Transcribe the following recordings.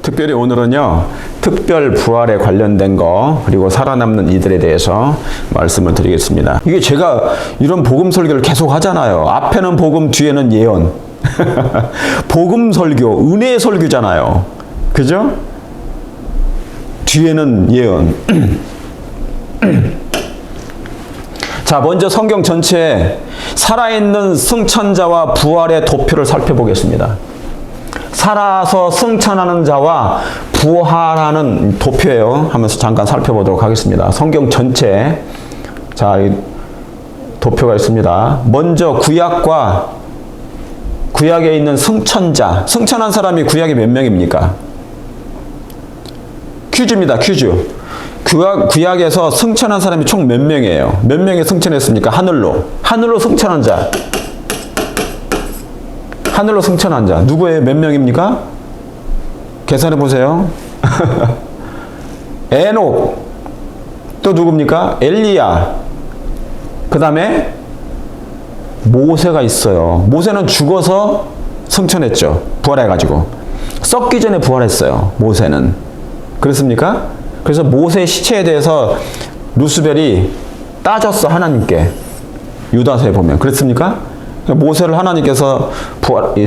특별히 오늘은요, 특별 부활에 관련된 거, 그리고 살아남는 이들에 대해서 말씀을 드리겠습니다. 이게 제가 이런 복음 설교를 계속 하잖아요. 앞에는 복음, 뒤에는 예언. 복음 설교, 은혜 설교잖아요. 그죠? 뒤에는 예언. 자, 먼저 성경 전체에 살아있는 승천자와 부활의 도표를 살펴보겠습니다. 살아서 승천하는 자와 부활하는 도표예요. 하면서 잠깐 살펴보도록 하겠습니다. 성경 전체, 자, 도표가 있습니다. 먼저 구약에 있는 승천자, 승천한 사람이 구약에 몇 명입니까? 퀴즈입니다. 퀴즈. 구약에서 승천한 사람이 총 몇 명이에요? 몇 명이 승천했습니까? 하늘로 승천한 자. 하늘로 승천한 자. 누구예요? 몇 명입니까? 계산해 보세요. 에녹. 또 누굽니까? 엘리야. 그 다음에 모세가 있어요. 모세는 죽어서 승천했죠. 부활해가지고. 썩기 전에 부활했어요. 모세는. 그렇습니까? 그래서 모세의 시체에 대해서 루스벨이 따졌어, 하나님께. 유다서에 보면. 그렇습니까? 모세를 하나님께서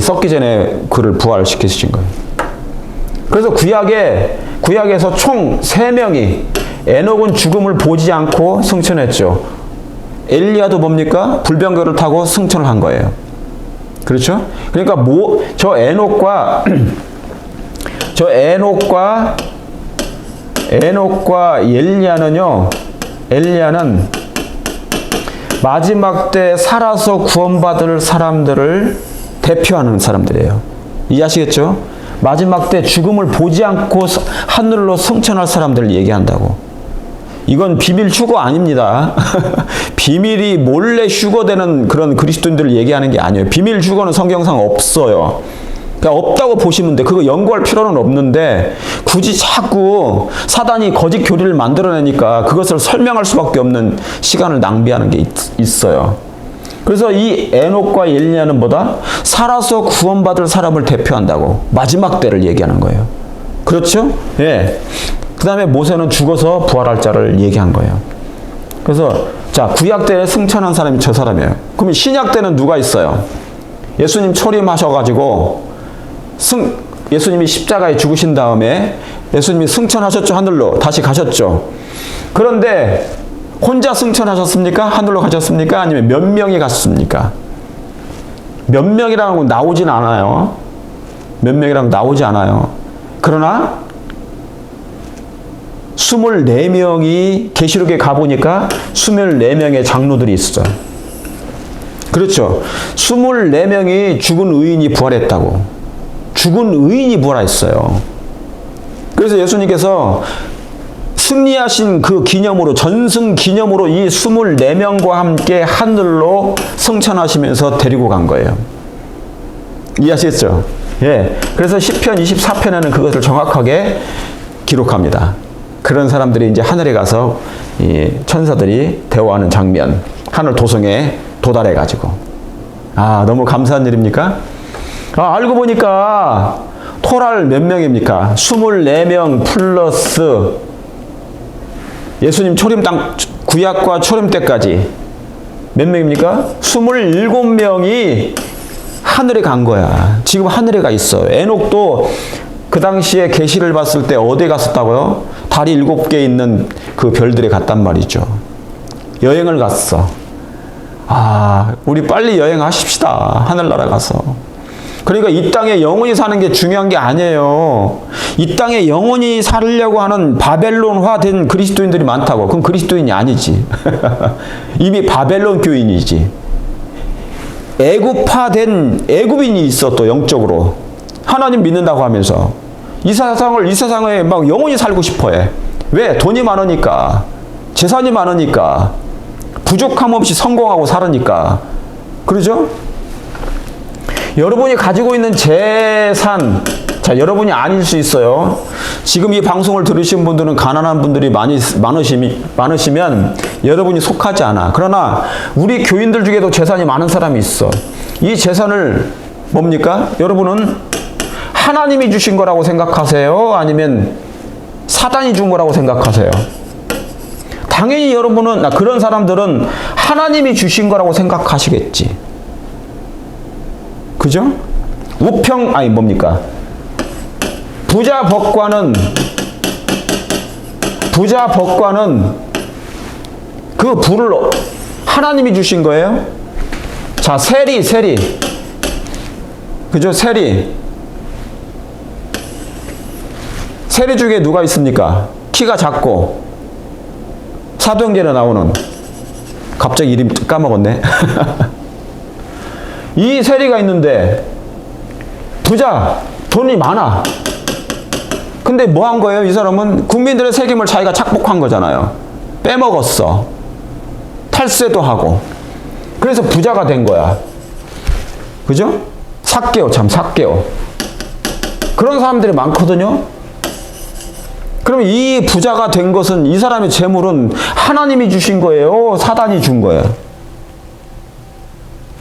썩기 전에 그를 부활시키신 거예요. 그래서 구약에서 총 3명이, 에녹은 죽음을 보지 않고 승천했죠. 엘리야도 뭡니까? 불병거를 타고 승천을 한 거예요. 그렇죠? 그러니까 저 에녹과 엘리야는 마지막 때 살아서 구원받을 사람들을 대표하는 사람들이에요. 이해하시겠죠? 마지막 때 죽음을 보지 않고 하늘로 승천할 사람들을 얘기한다고. 이건 비밀 휴거 아닙니다. 비밀이 몰래 휴거되는 그런 그리스도인들을 얘기하는 게 아니에요. 비밀 휴거는 성경상 없어요. 그러니까 없다고 보시면 돼. 그거 연구할 필요는 없는데 굳이 자꾸 사단이 거짓 교리를 만들어내니까 그것을 설명할 수밖에 없는 시간을 낭비하는 게 있어요. 그래서 이 에녹과 엘리야는 뭐다? 살아서 구원받을 사람을 대표한다고. 마지막 때를 얘기하는 거예요. 그렇죠? 예. 그 다음에 모세는 죽어서 부활할 자를 얘기한 거예요. 그래서 자, 구약 때에 승천한 사람이 저 사람이에요. 그러면 신약 때는 누가 있어요? 예수님 초림하셔가지고 예수님이 십자가에 죽으신 다음에 예수님이 승천하셨죠. 하늘로 다시 가셨죠. 그런데 혼자 승천하셨습니까? 하늘로 가셨습니까? 아니면 몇 명이 갔습니까? 몇 명이라는 건 나오진 않아요. 몇 명이라는 건 나오지 않아요. 그러나 24명이 계시록에 가보니까 24명의 장로들이 있어요. 그렇죠. 24명이 죽은 의인이 부활했다고. 죽은 의인이 부활했어요. 그래서 예수님께서 승리하신 그 기념으로, 전승 기념으로 이 24명과 함께 하늘로 승천하시면서 데리고 간 거예요. 이해하시겠죠? 예. 그래서 시편 24편에는 그것을 정확하게 기록합니다. 그런 사람들이 이제 하늘에 가서 이 천사들이 대화하는 장면, 하늘 도성에 도달해가지고. 아, 너무 감사한 일입니까? 아, 알고 보니까 토랄 몇 명입니까? 24명 플러스 예수님 구약과 초림 때까지 몇 명입니까? 27명이 하늘에 간 거야. 지금 하늘에 가 있어. 에녹도 그 당시에 계시를 봤을 때 어디에 갔었다고요? 달이 7개 있는 그 별들에 갔단 말이죠. 여행을 갔어. 아, 우리 빨리 여행하십시다. 하늘나라 가서. 그러니까 이 땅에 영원히 사는 게 중요한 게 아니에요. 이 땅에 영원히 살려고 하는 바벨론화된 그리스도인들이 많다고. 그럼 그리스도인이 아니지. 이미 바벨론 교인이지. 애굽화된 애굽인이 있어, 또 영적으로. 하나님 믿는다고 하면서. 이 세상에 막 영원히 살고 싶어 해. 왜? 돈이 많으니까. 재산이 많으니까. 부족함 없이 성공하고 살으니까. 그러죠? 여러분이 가지고 있는 재산, 자, 여러분이 아닐 수 있어요. 지금 이 방송을 들으신 분들은 가난한 분들이 많으시면 여러분이 속하지 않아. 그러나 우리 교인들 중에도 재산이 많은 사람이 있어. 이 재산을 뭡니까? 여러분은 하나님이 주신 거라고 생각하세요? 아니면 사단이 준 거라고 생각하세요? 당연히 여러분은, 그런 사람들은 하나님이 주신 거라고 생각하시겠지. 그죠? 뭡니까? 부자 법관은 그 부를 하나님이 주신 거예요? 자, 세리. 그죠? 세리 중에 누가 있습니까? 키가 작고 사도행전에 나오는, 갑자기 이름 까먹었네. 이 세리가 있는데 부자, 돈이 많아. 근데 뭐 한 거예요? 이 사람은 국민들의 책임을 자기가 착복한 거잖아요. 빼먹었어. 탈세도 하고. 그래서 부자가 된 거야. 그죠? 삭개오. 그런 사람들이 많거든요. 그럼 이 부자가 된 것은, 이 사람의 재물은 하나님이 주신 거예요? 사단이 준 거예요?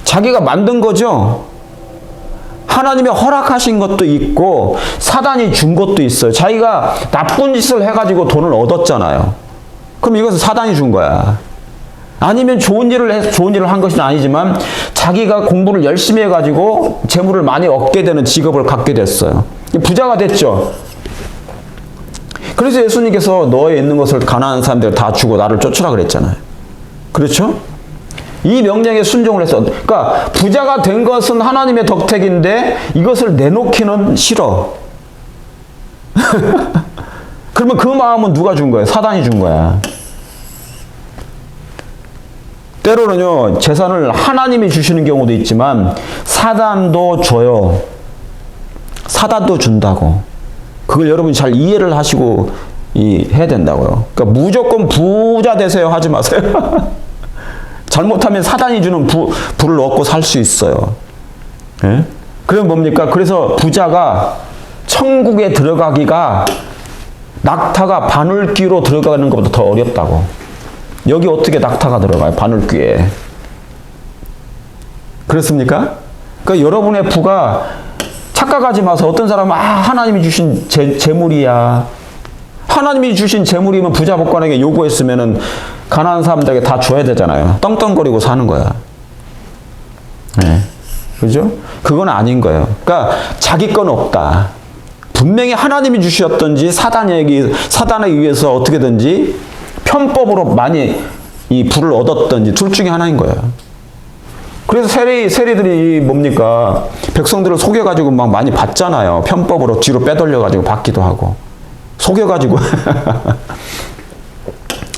자기가 만든 거죠? 하나님이 허락하신 것도 있고 사단이 준 것도 있어요. 자기가 나쁜 짓을 해가지고 돈을 얻었잖아요. 그럼 이것은 사단이 준 거야. 아니면 좋은 일을 한 것은 아니지만 자기가 공부를 열심히 해가지고 재물을 많이 얻게 되는 직업을 갖게 됐어요. 부자가 됐죠. 그래서 예수님께서 너에 있는 것을 가난한 사람들 다 주고 나를 쫓으라 그랬잖아요. 그렇죠? 이 명령에 순종을 했어. 그러니까 부자가 된 것은 하나님의 덕택인데 이것을 내놓기는 싫어. 그러면 그 마음은 누가 준 거예요? 사단이 준 거야. 때로는요, 재산을 하나님이 주시는 경우도 있지만 사단도 줘요. 사단도 준다고. 그걸 여러분이 잘 이해를 하시고 해야 된다고요. 그러니까 무조건 부자 되세요 하지 마세요. 잘못하면 사단이 주는 부를 얻고 살 수 있어요. 예? 그럼 뭡니까? 그래서 부자가 천국에 들어가기가 낙타가 바늘귀로 들어가는 것보다 더 어렵다고. 여기 어떻게 낙타가 들어가요? 바늘귀에. 그렇습니까? 그러니까 여러분의 부가 착각하지 마서 어떤 사람은 하나님이 주신 재물이야. 하나님이 주신 재물이면 부자 법관에게 요구했으면은 가난한 사람들에게 다 줘야 되잖아요. 떵떵거리고 사는 거야. 네. 그죠? 그건 아닌 거예요. 그러니까 자기 건 없다. 분명히 하나님이 주셨든지 사단에 의해서 어떻게든지 편법으로 많이 이 부를 얻었든지 둘 중에 하나인 거예요. 그래서 세리들이 뭡니까? 백성들을 속여가지고 막 많이 받잖아요. 편법으로 뒤로 빼돌려가지고 받기도 하고. 속여가지고.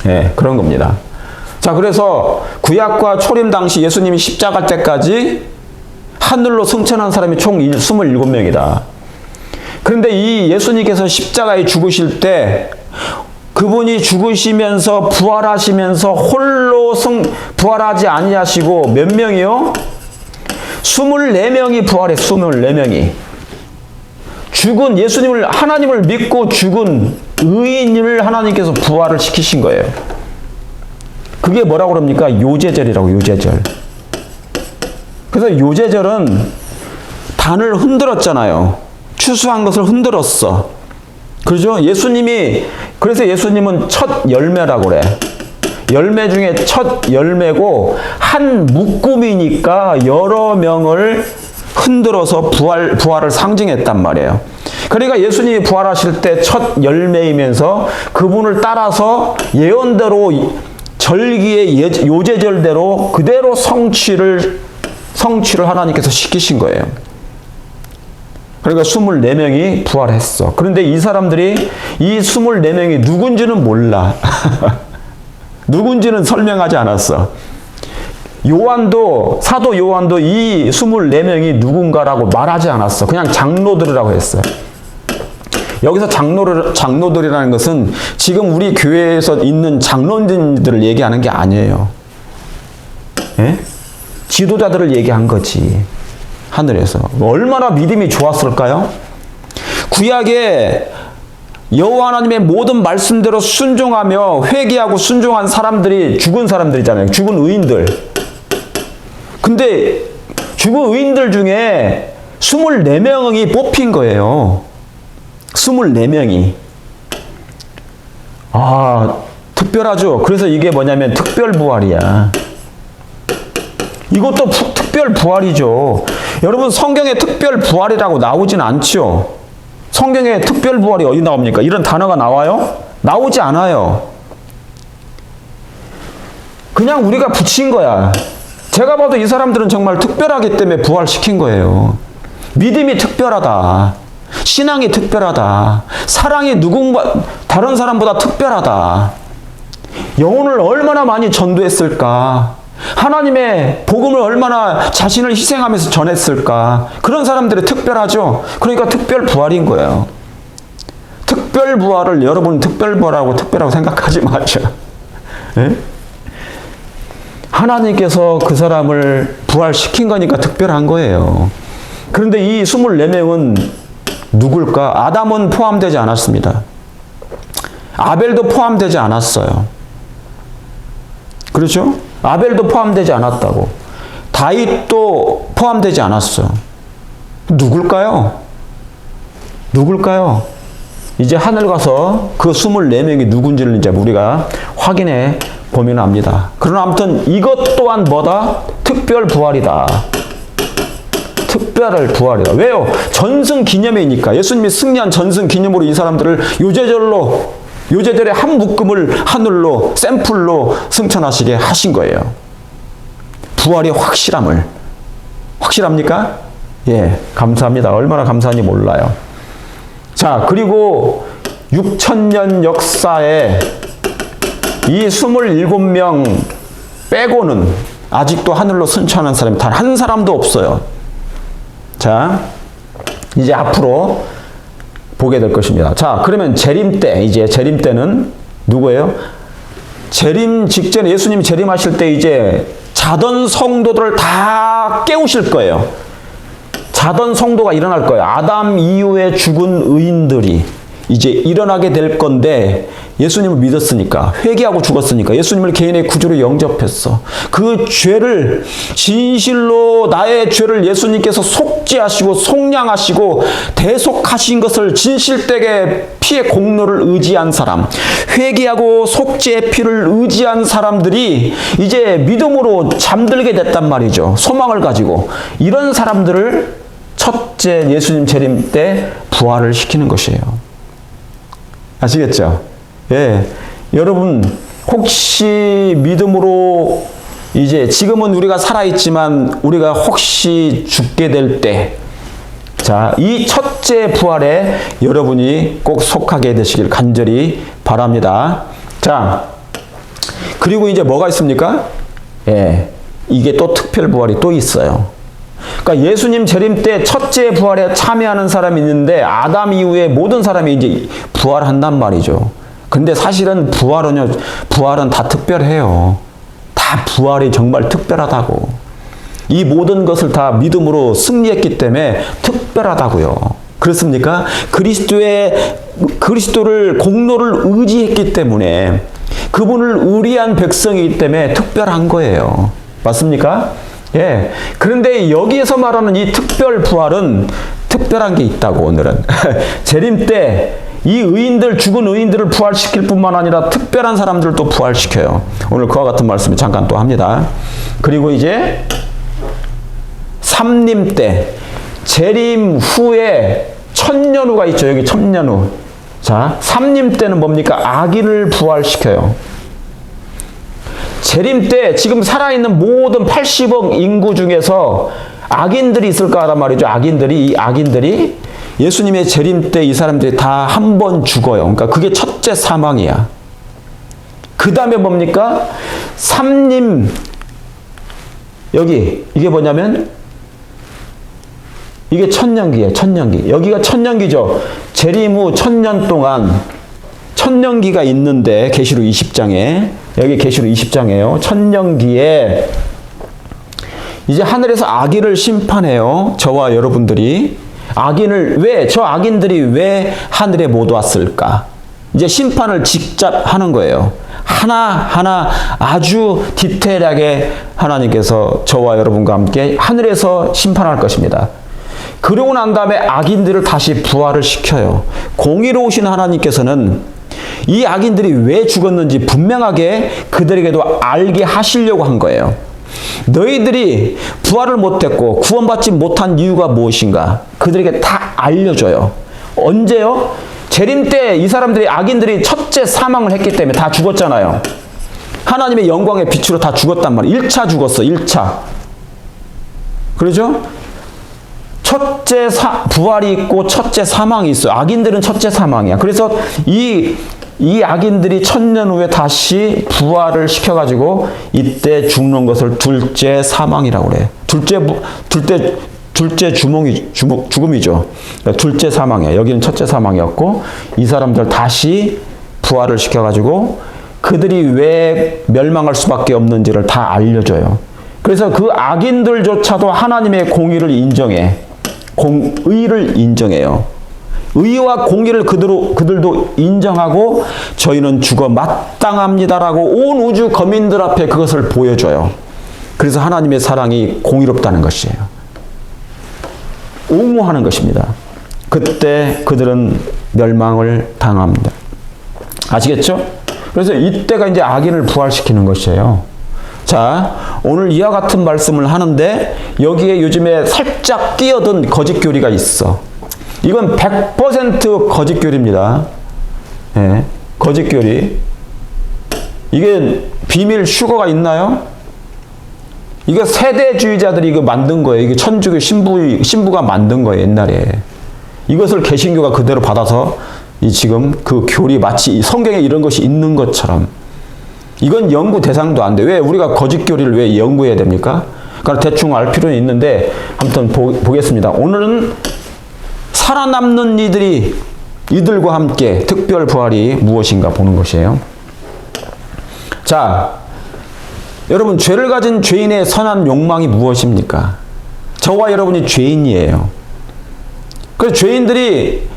예, 그런 겁니다. 자, 그래서 구약과 초림 당시 예수님이 십자가 때까지 하늘로 승천한 사람이 총 27명이다. 그런데 이 예수님께서 십자가에 죽으실 때 그분이 죽으시면서 부활하시면서 홀로 부활하지 아니하시고 몇 명이요? 24명이 부활했어요. 24명이. 죽은 예수님을, 하나님을 믿고 죽은 의인을 하나님께서 부활을 시키신 거예요. 그게 뭐라고 그럽니까? 요제절이라고, 요제절. 그래서 요제절은 단을 흔들었잖아요. 추수한 것을 흔들었어. 그렇죠? 그래서 예수님은 첫 열매라고 그래. 열매 중에 첫 열매고 한 묶음이니까 여러 명을 흔들어서 부활을 상징했단 말이에요. 그러니까 예수님이 부활하실 때 첫 열매이면서 그분을 따라서 예언대로 절기의 요제절대로 그대로 성취를 하나님께서 시키신 거예요. 그러니까 24명이 부활했어. 그런데 이 사람들이 이 24명이 누군지는 몰라. 누군지는 설명하지 않았어. 사도 요한도 이 24명이 누군가라고 말하지 않았어. 그냥 장로들이라고 했어요. 여기서 장로들이라는 것은 지금 우리 교회에서 있는 장로님들을 얘기하는 게 아니에요. 예? 지도자들을 얘기한 거지. 하늘에서. 얼마나 믿음이 좋았을까요? 구약에 여호와 하나님의 모든 말씀대로 순종하며 회개하고 순종한 사람들이 죽은 사람들이잖아요. 죽은 의인들. 근데 죽은 의인들 중에 24명이 뽑힌 거예요. 24명이. 아, 특별하죠. 그래서 이게 뭐냐면 특별부활이야. 이것도 특별부활이죠. 여러분, 성경에 특별부활이라고 나오진 않죠. 성경에 특별부활이 어디 나옵니까? 이런 단어가 나와요? 나오지 않아요. 그냥 우리가 붙인 거야. 제가 봐도 이 사람들은 정말 특별하기 때문에 부활시킨 거예요. 믿음이 특별하다. 신앙이 특별하다. 사랑이 다른 사람보다 특별하다. 영혼을 얼마나 많이 전도했을까. 하나님의 복음을 얼마나 자신을 희생하면서 전했을까. 그런 사람들이 특별하죠. 그러니까 특별 부활인 거예요. 특별 부활을 여러분 특별 부활하고 특별하고 생각하지 마죠. 네? 하나님께서 그 사람을 부활시킨 거니까 특별한 거예요. 그런데 이 24명은 누굴까? 아담은 포함되지 않았습니다. 아벨도 포함되지 않았어요. 그렇죠? 아벨도 포함되지 않았다고. 다윗도 포함되지 않았어요. 누굴까요? 누굴까요? 이제 하늘 가서 그 24명이 누군지를 이제 우리가 확인해 보면 압니다. 그러나 아무튼 이것 또한 뭐다? 특별 부활이다. 특별할 부활이다. 왜요? 전승 기념회니까. 예수님이 승리한 전승 기념으로 이 사람들을 요제절의 한 묶음을 하늘로 샘플로 승천하시게 하신 거예요. 부활의 확실함을. 확실합니까? 예, 감사합니다. 얼마나 감사한지 몰라요. 자, 그리고 6,000년 역사에 이 27명 빼고는 아직도 하늘로 승천한 사람이 단 한 사람도 없어요. 자, 이제 앞으로 보게 될 것입니다. 자, 그러면 재림 때, 이제 재림 때는 누구예요? 재림 직전에 예수님이 재림하실 때 이제 자던 성도들을 다 깨우실 거예요. 자던 성도가 일어날 거예요. 아담 이후에 죽은 의인들이 이제 일어나게 될 건데 예수님을 믿었으니까, 회개하고 죽었으니까, 예수님을 개인의 구주로 영접했어. 그 죄를, 진실로 나의 죄를 예수님께서 속죄하시고 속량하시고 대속하신 것을 진실되게 피의 공로를 의지한 사람, 회개하고 속죄의 피를 의지한 사람들이 이제 믿음으로 잠들게 됐단 말이죠. 소망을 가지고. 이런 사람들을 첫째 예수님 재림 때 부활을 시키는 것이에요. 아시겠죠? 예. 여러분, 혹시 믿음으로 이제 지금은 우리가 살아있지만 우리가 혹시 죽게 될 때, 자, 이 첫째 부활에 여러분이 꼭 속하게 되시길 간절히 바랍니다. 자, 그리고 이제 뭐가 있습니까? 예. 이게 또 특별 부활이 또 있어요. 그러니까 예수님 재림 때 첫째 부활에 참여하는 사람이 있는데 아담 이후에 모든 사람이 이제 부활한단 말이죠. 근데 사실은 부활은 다 특별해요. 다 부활이 정말 특별하다고. 이 모든 것을 다 믿음으로 승리했기 때문에 특별하다고요. 그렇습니까? 그리스도를 공로를 의지했기 때문에 그분을 의리한 백성이기 때문에 특별한 거예요. 맞습니까? 예. 그런데 여기에서 말하는 이 특별 부활은 특별한 게 있다고, 오늘은. 재림 때 이 의인들, 죽은 의인들을 부활시킬 뿐만 아니라 특별한 사람들도 부활시켜요. 오늘 그와 같은 말씀을 잠깐 또 합니다. 그리고 이제 삼림 때, 재림 후에 천년후가 있죠. 여기 천년후. 자, 삼림 때는 뭡니까? 악인을 부활시켜요. 재림 때 지금 살아있는 모든 80억 인구 중에서 악인들이 있을까란 말이죠. 이 악인들이 예수님의 재림 때 이 사람들이 다 한 번 죽어요. 그러니까 그게 첫째 사망이야. 그 다음에 뭡니까? 삼림. 여기 이게 뭐냐면 이게 천년기예요. 천년기. 여기가 천년기죠. 재림 후 천년 동안 천년기가 있는데 계시록 20장에 여기 계시록 20장이에요. 천년기에 이제 하늘에서 악인을 심판해요. 저와 여러분들이. 저 악인들이 왜 하늘에 못 왔을까? 이제 심판을 직접 하는 거예요. 하나하나 아주 디테일하게 하나님께서 저와 여러분과 함께 하늘에서 심판할 것입니다. 그러고 난 다음에 악인들을 다시 부활을 시켜요. 공의로우신 하나님께서는 이 악인들이 왜 죽었는지 분명하게 그들에게도 알게 하시려고 한 거예요. 너희들이 부활을 못했고 구원받지 못한 이유가 무엇인가? 그들에게 다 알려줘요. 언제요? 재림 때 이 사람들이 악인들이 첫째 사망을 했기 때문에 다 죽었잖아요. 하나님의 영광의 빛으로 다 죽었단 말이에요. 1차 죽었어. 1차. 그러죠? 첫째 부활이 있고 첫째 사망이 있어요. 악인들은 첫째 사망이야. 그래서 이 악인들이 1000년 후에 다시 부활을 시켜가지고 이때 죽는 것을 둘째 사망이라고 그래. 둘째 죽음이죠. 그러니까 둘째 사망이야. 여기는 첫째 사망이었고 이 사람들 다시 부활을 시켜가지고 그들이 왜 멸망할 수밖에 없는지를 다 알려줘요. 그래서 그 악인들조차도 하나님의 공의를 인정해. 공의를 인정해요. 의와 공의를 그들도 인정하고 저희는 죽어 마땅합니다라고 온 우주 거민들 앞에 그것을 보여줘요. 그래서 하나님의 사랑이 공의롭다는 것이에요. 옹호하는 것입니다. 그때 그들은 멸망을 당합니다. 아시겠죠? 그래서 이때가 이제 악인을 부활시키는 것이에요. 자, 오늘 이와 같은 말씀을 하는데 여기에 요즘에 살짝 끼어든 거짓교리가 있어. 이건 100% 거짓교리입니다. 예, 거짓교리. 이게 비밀 슈거가 있나요? 이거 세대주의자들이 이거 만든 거예요. 이게 천주교 신부가 만든 거예요, 옛날에. 이것을 개신교가 그대로 받아서 지금 그 교리 마치 성경에 이런 것이 있는 것처럼. 이건 연구 대상도 안 돼. 왜 우리가 거짓교리를 왜 연구해야 됩니까? 그러니까 대충 알 필요는 있는데 아무튼 보겠습니다. 오늘은 살아남는 이들과 함께 특별 부활이 무엇인가 보는 것이에요. 자, 여러분 죄를 가진 죄인의 선한 욕망이 무엇입니까? 저와 여러분이 죄인이에요. 그래서 죄인들이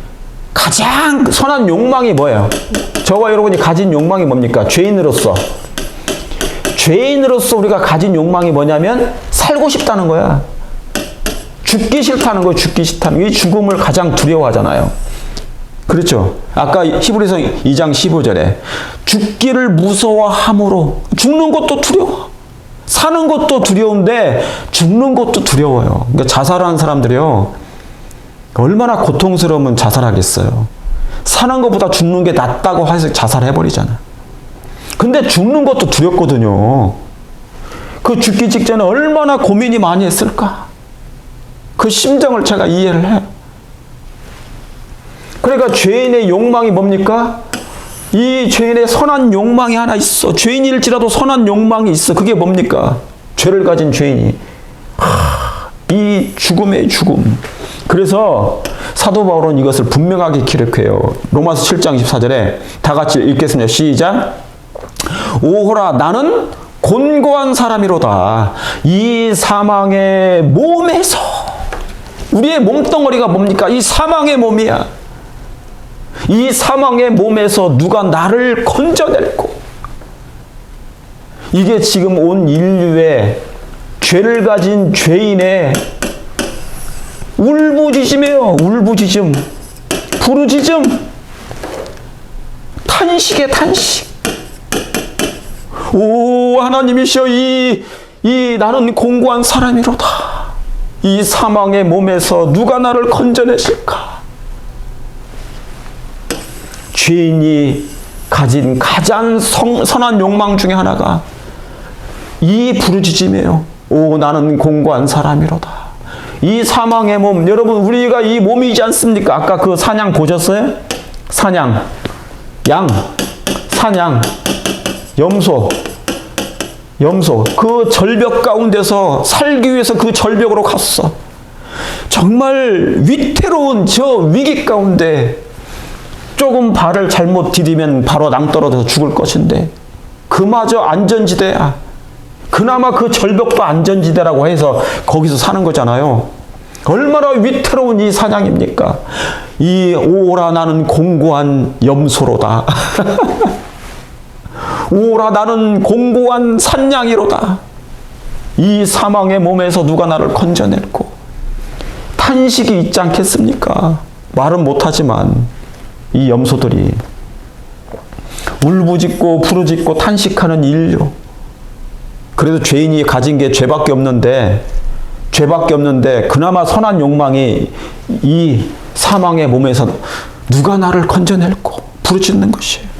가장 선한 욕망이 뭐예요? 저와 여러분이 가진 욕망이 뭡니까? 죄인으로서 우리가 가진 욕망이 뭐냐면 살고 싶다는 거야. 죽기 싫다는 거예요. 죽기 싫다는 거. 이 죽음을 가장 두려워하잖아요. 그렇죠? 아까 히브리서 2장 15절에 죽기를 무서워함으로 죽는 것도 두려워. 사는 것도 두려운데 죽는 것도 두려워요. 그러니까 자살하는 사람들이요. 얼마나 고통스러우면 자살하겠어요. 사는 것보다 죽는 게 낫다고 해서 자살해버리잖아. 근데 죽는 것도 두렵거든요. 그 죽기 직전에 얼마나 고민이 많이 했을까? 그 심정을 제가 이해를 해요. 그러니까 죄인의 욕망이 뭡니까? 이 죄인의 선한 욕망이 하나 있어. 죄인일지라도 선한 욕망이 있어. 그게 뭡니까? 죄를 가진 죄인이. 이 죽음의 죽음. 그래서 사도 바울은 이것을 분명하게 기록해요. 로마서 7장 24절에 다 같이 읽겠습니다. 시작. 오호라 나는 곤고한 사람이로다. 이 사망의 몸에서. 우리의 몸덩어리가 뭡니까? 이 사망의 몸이야. 이 사망의 몸에서 누가 나를 건져낼고. 이게 지금 온 인류의 죄를 가진 죄인의 울부짖음이에요. 울부짖음, 부르짖음, 탄식의 탄식. 오 하나님이시여 이 나는 공고한 사람이로다. 이 사망의 몸에서 누가 나를 건져내실까? 죄인이 가진 가장 선한 욕망 중에 하나가 이 부르짖음이에요. 오 나는 공고한 사람이로다. 이 사망의 몸, 여러분 우리가 이 몸이지 않습니까? 아까 그 사냥 보셨어요? 사냥, 양, 사냥, 염소 그 절벽 가운데서 살기 위해서 그 절벽으로 갔어. 정말 위태로운 저 위기 가운데 조금 발을 잘못 디디면 바로 낭떠러져서 죽을 것인데 그마저 안전지대야. 그나마 그 절벽도 안전지대라고 해서 거기서 사는 거잖아요. 얼마나 위태로운 이 사냥입니까? 이 오라 나는 공고한 염소로다. 오라 나는 공고한 산양이로다. 이 사망의 몸에서 누가 나를 건져낼꼬. 탄식이 있지 않겠습니까? 말은 못하지만 이 염소들이 울부짖고 부르짖고 탄식하는 인류. 그래도 죄인이 가진 게 죄밖에 없는데 그나마 선한 욕망이 이 사망의 몸에서 누가 나를 건져낼꼬 부르짖는 것이에요.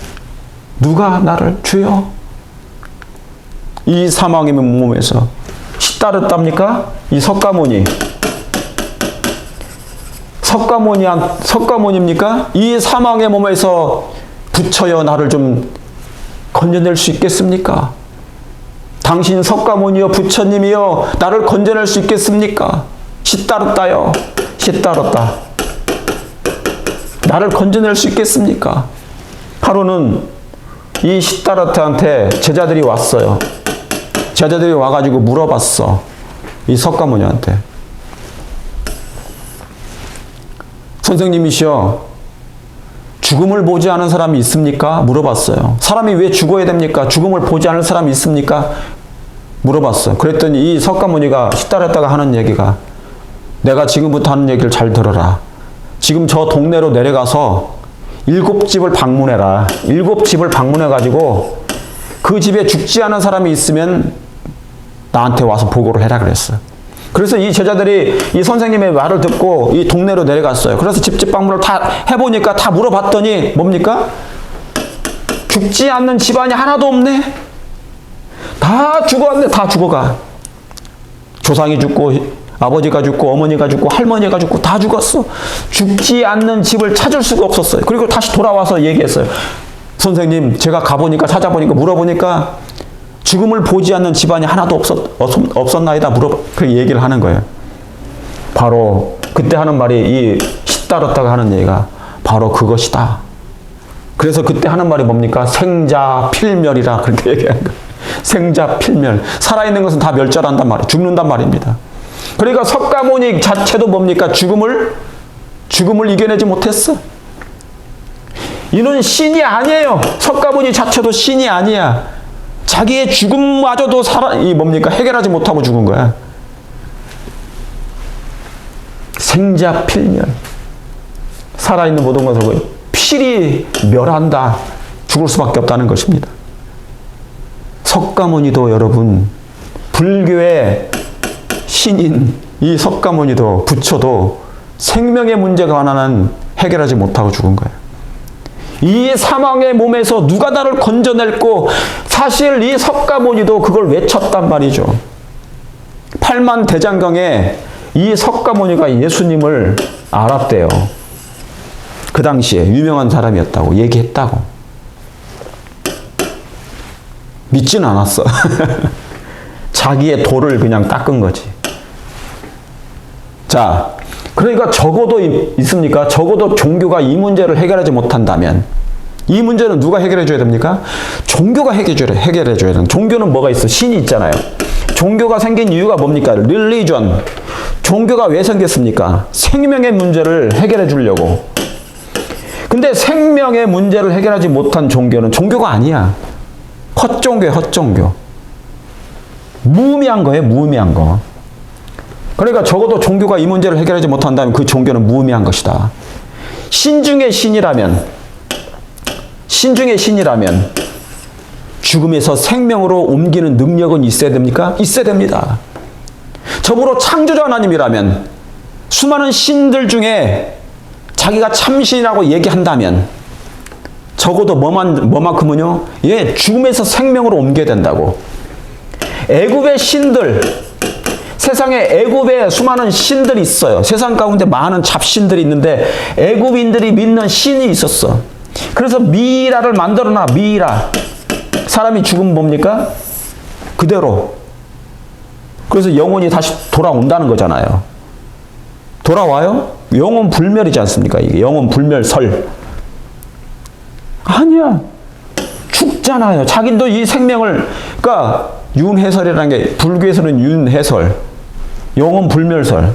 누가 나를 주여. 이 사망의 몸에서 시다르답니까? 이 석가모니입니까? 이 사망의 몸에서 부처여 나를 좀 건져낼 수 있겠습니까? 당신 석가모니여 부처님이여 나를 건져낼 수 있겠습니까? 시다르다여 시다르다. 나를 건져낼 수 있겠습니까? 하루는 이 시다르타한테 제자들이 왔어요. 제자들이 와가지고 물어봤어. 이 석가모니한테. 선생님이시여, 죽음을 보지 않은 사람이 있습니까? 물어봤어요. 사람이 왜 죽어야 됩니까? 죽음을 보지 않을 사람이 있습니까? 물어봤어요. 그랬더니 이 석가모니가 시다르타가 하는 얘기가, 내가 지금부터 하는 얘기를 잘 들어라. 지금 저 동네로 내려가서 7집을 방문해라. 7집을 방문해가지고 그 집에 죽지 않은 사람이 있으면 나한테 와서 보고를 해라 그랬어요. 그래서 이 제자들이 이 선생님의 말을 듣고 이 동네로 내려갔어요. 그래서 집집 방문을 다 해보니까 다 물어봤더니 뭡니까? 죽지 않는 집안이 하나도 없네. 다 죽었네. 다 죽어가. 조상이 죽고 아버지가 죽고 어머니가 죽고 할머니가 죽고 다 죽었어. 죽지 않는 집을 찾을 수가 없었어요. 그리고 다시 돌아와서 얘기했어요. 선생님, 제가 가보니까 찾아보니까 물어보니까 죽음을 보지 않는 집안이 하나도 없었나이다. 그 얘기를 하는 거예요. 바로 그때 하는 말이, 이 시다르타가 하는 얘기가 바로 그것이다. 그래서 그때 하는 말이 뭡니까? 생자필멸이라 그렇게 얘기하는 거예요. 생자필멸. 살아있는 것은 다 멸절한단 말이에요. 죽는단 말입니다. 그러니까 석가모니 자체도 뭡니까? 죽음을 이겨내지 못했어. 이는 신이 아니에요. 석가모니 자체도 신이 아니야. 자기의 죽음마저도 해결하지 못하고 죽은 거야. 생자필멸. 살아있는 모든 것을 필히 멸한다. 죽을 수밖에 없다는 것입니다. 석가모니도 여러분, 불교의 신인 이 석가모니도 부처도 생명의 문제가 하나는 해결하지 못하고 죽은 거예요. 이 사망의 몸에서 누가 나를 건져낼꼬. 사실 이 석가모니도 그걸 외쳤단 말이죠. 팔만대장경에 이 석가모니가 예수님을 알았대요. 그 당시에 유명한 사람이었다고 얘기했다고. 믿지는 않았어. 자기의 도를 그냥 닦은 거지. 자, 그러니까 적어도 있습니까? 적어도 종교가 이 문제를 해결하지 못한다면, 이 문제는 누가 해결해 줘야 됩니까? 종교가 해결해 줘야 돼요. 종교는 뭐가 있어? 신이 있잖아요. 종교가 생긴 이유가 뭡니까? 릴리전. 종교가 왜 생겼습니까? 생명의 문제를 해결해 주려고. 근데 생명의 문제를 해결하지 못한 종교는 종교가 아니야. 헛종교예요, 헛종교. 무의미한 거예요, 무의미한 거. 그러니까 적어도 종교가 이 문제를 해결하지 못한다면 그 종교는 무의미한 것이다. 신 중의 신이라면 죽음에서 생명으로 옮기는 능력은 있어야 됩니까? 있어야 됩니다. 저보로 창조자 하나님이라면 수많은 신들 중에 자기가 참신이라고 얘기한다면 적어도 뭐만큼은요? 죽음에서 생명으로 옮겨야 된다고. 애굽의 신들, 세상에 애굽에 수많은 신들이 있어요. 세상 가운데 많은 잡신들이 있는데 애굽인들이 믿는 신이 있었어. 그래서 미이라를 만들어놔. 미이라. 사람이 죽으면 뭡니까? 그대로. 그래서 영혼이 다시 돌아온다는 거잖아요. 돌아와요? 영혼 불멸이지 않습니까? 이게 영혼 불멸설. 아니야. 죽잖아요. 자기도 이 생명을, 그러니까 윤해설이라는 게, 불교에서는 윤해설, 영혼 불멸설.